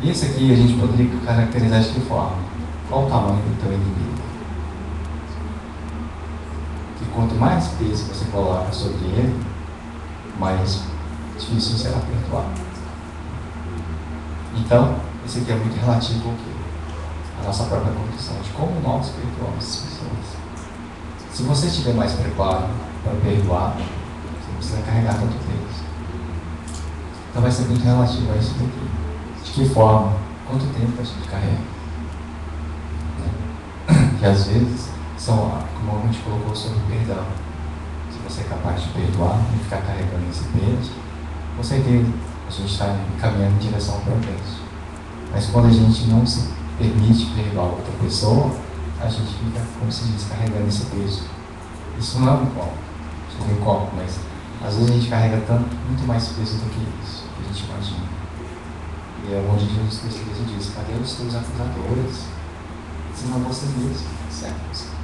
F: E esse aqui a gente poderia caracterizar de que forma? Qual o tamanho do teu inimigo? Que quanto mais peso você coloca sobre ele, mais difícil será perdoar. Então, esse aqui é muito relativo ao quê? A nossa própria condição, de como nós perdoamos as pessoas. Se você estiver mais preparado para perdoar, você precisa carregar tanto peso. Então vai ser muito relativo a isso daqui. De que forma, quanto tempo a gente carrega. Né? Que às vezes são, como a gente colocou sobre o perdão. Se você é capaz de perdoar e ficar carregando esse peso, com certeza a gente está caminhando em direção ao progresso. Mas quando a gente não se permite perdoar outra pessoa, a gente fica, como se diz, carregando esse peso. Isso não é um copo, isso não é um copo, mas às vezes a gente carrega muito mais peso do que isso, que a gente imagina. E é onde Jesus Cristo diz: cadê os teus acusadores? Senão vocês mesmos, certo?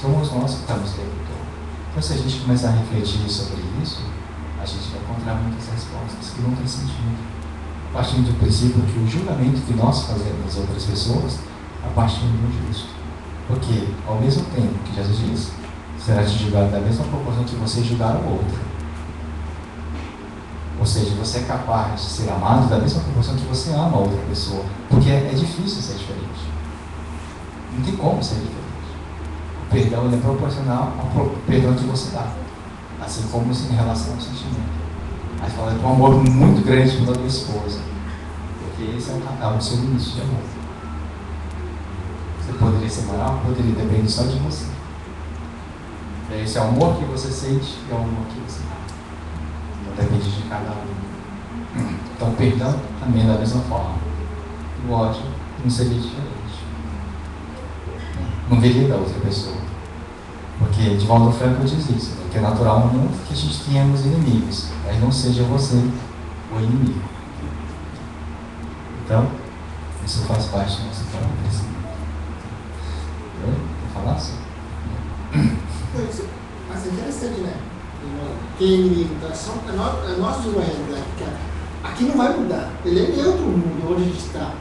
F: Somos nós que estamos o tempo todo. Então, se a gente começar a refletir sobre isso, a gente vai encontrar muitas respostas que não têm sentido. Partindo do princípio que o julgamento que nós fazemos das outras pessoas, a partir do justo. Porque, ao mesmo tempo que Jesus diz, será te julgado da mesma proporção que você julgar o outro. Ou seja, você é capaz de ser amado da mesma proporção que você ama a outra pessoa. Porque é difícil ser diferente. Não tem como ser diferente. O perdão ele é proporcional ao perdão que você dá. Assim como em relação ao sentimento. Aí fala com um amor muito grande pela tua esposa. Porque esse é o seu início de amor. Você poderia ser maior? Poderia, depende só de você. Esse é o amor que você sente e é o amor que você dá. Não depende de cada um. Então, o perdão também é da mesma forma. O ódio não seria diferente. Não viria da outra pessoa. Porque Divaldo Franco diz isso, né? Que é natural no mundo que a gente tenhamos inimigos, mas não seja você o inimigo. Então, isso faz parte do nosso crescimento. Quer falar assim?
E: Mas é interessante, né? Quem é inimigo, nós vivemos a realidade, porque aqui não vai mudar. Ele é neutro no mundo onde a gente está.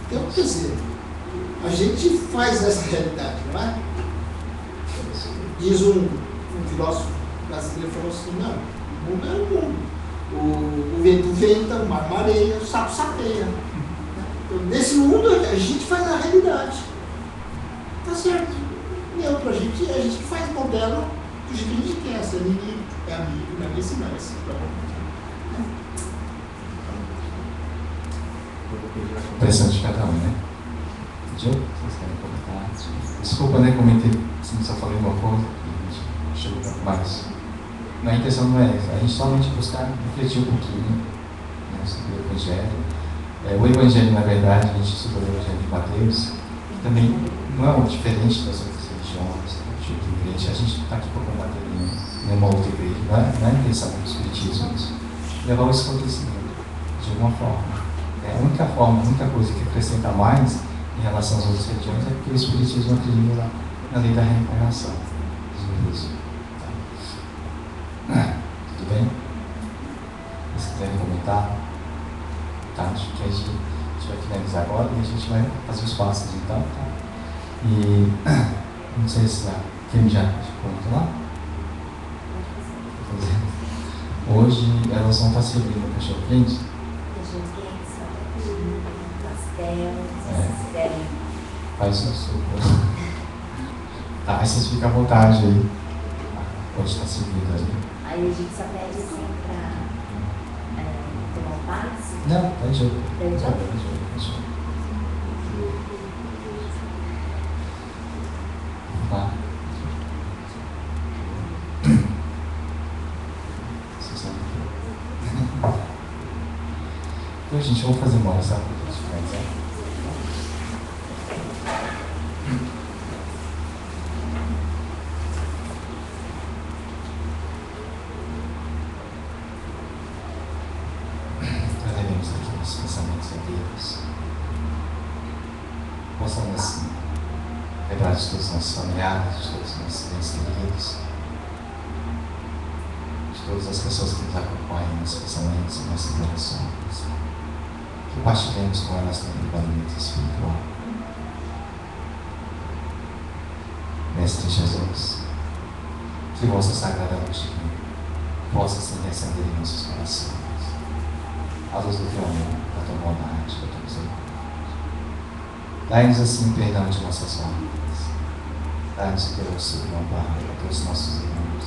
E: Então, quer dizer, a gente faz essa realidade, não é? Diz um filósofo brasileiro, falou assim: não, o mundo é o mundo. O vento venta, o mar mareia, o sapo sapeia. Então, nesse mundo a gente faz a realidade. Tá certo. Neutro, a gente faz modelo do jeito que a gente quer, ser inimigo, é amigo, não é vice-versa.
F: Impressão de cada um, né? Vocês querem comentar? Desculpa, né? Comentei, assim, só falei uma coisa e a gente chegou mais. A intenção não é essa, a gente somente buscar refletir um pouquinho, né, sobre o Evangelho. O Evangelho, na verdade, a gente estudou o Evangelho de Mateus, que também não é muito diferente das outras religiões, de outra igreja. A gente está aqui para combater nenhuma outra igreja, não é a intenção do Espiritismo isso. Levar o esclarecimento, de alguma forma. A única forma, a única coisa que acrescenta mais em relação às outras religiões é porque o Espiritismo acredita na lei da reencarnação. Tudo bem? Se quiserem comentar, tá? Acho que a gente vai finalizar agora e a gente vai fazer os passos então, tá? E não sei se quem já conta lá. Hoje elas vão estar servindo o cachorro quente. Faz o suco. Tá, aí vocês ficam à vontade aí. Pode estar servindo ali.
H: Aí a gente só pede assim pra tomar um passe?
F: Não, pede outro.
H: Pede outro?
F: Tá. Então, gente, vamos fazer uma oração para a gente finalizar. Trazeremos aqui nossos pensamentos a Deus. Possamos assim lembrar de todos os nossos familiares, de todos os nossos entes queridos, de todas as pessoas que nos acompanham nos pensamentos e nossas orações. Que partilhemos com elas também do alimento espiritual. Mestre Jesus, que vossa sagrada luz possa se acender em nossos corações, a luz do teu amor, da tua bondade, da tua misericórdia. Dai-nos assim perdão de nossas faltas, dai-nos o teu auxílio, amparo para todos os nossos irmãos,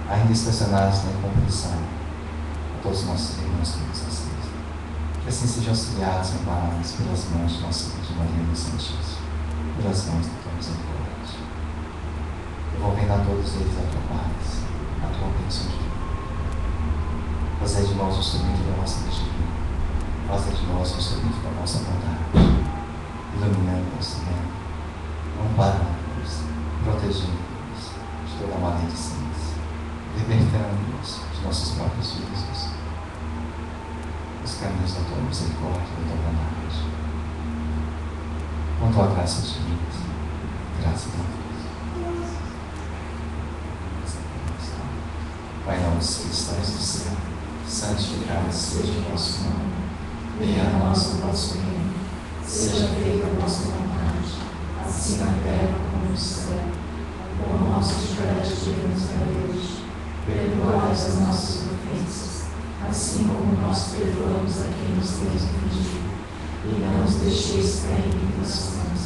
F: ainda estacionados na incompreensão, a todos os nossos irmãos que nos assistem. Que assim sejam auxiliados e amparados pelas mãos de nossa Virgem Maria Santíssima, pelas mãos da tua misericórdia. Devolvendo a todos eles a tua paz, a tua bênção divina. Fazei de nós um instrumento da nossa divina. Fazei de nós um instrumento da nossa bondade. Iluminando, auxiliando, amparando-nos, protegendo-nos de toda maledicência, libertando-nos de nossos próprios vícios, os caminhos da tua misericórdia e da tua bondade. Com tua graça divina, graças a Deus. Pai nosso que estás no céu, santificado seja o vosso nome. Venha a nós o vosso reino. Seja feita a vossa vontade, assim na terra como no céu. O pão nosso de cada dia nos dai hoje. Perdoai as nossas ofensas, assim como nós perdoamos a quem nos tem ofendido. E não nos deixeis cair em tentações,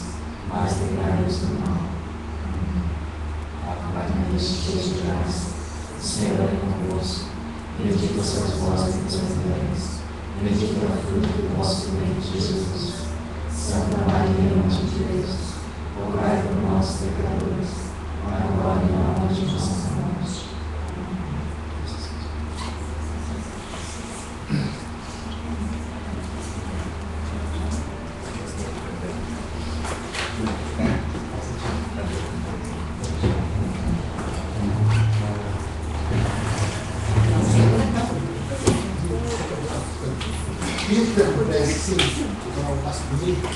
F: mas livrai-nos do mal. Ave Maria, cheia de graça, o Senhor é convosco. Bendita sois vós entre as mulheres, bendito é o fruto do vosso ventre, Jesus. Santa Maria, Mãe de Deus, rogai por nós, pecadores, agora e na hora de nossa morte.
E: Se a gente pudesse, sim, tomar um passo comigo.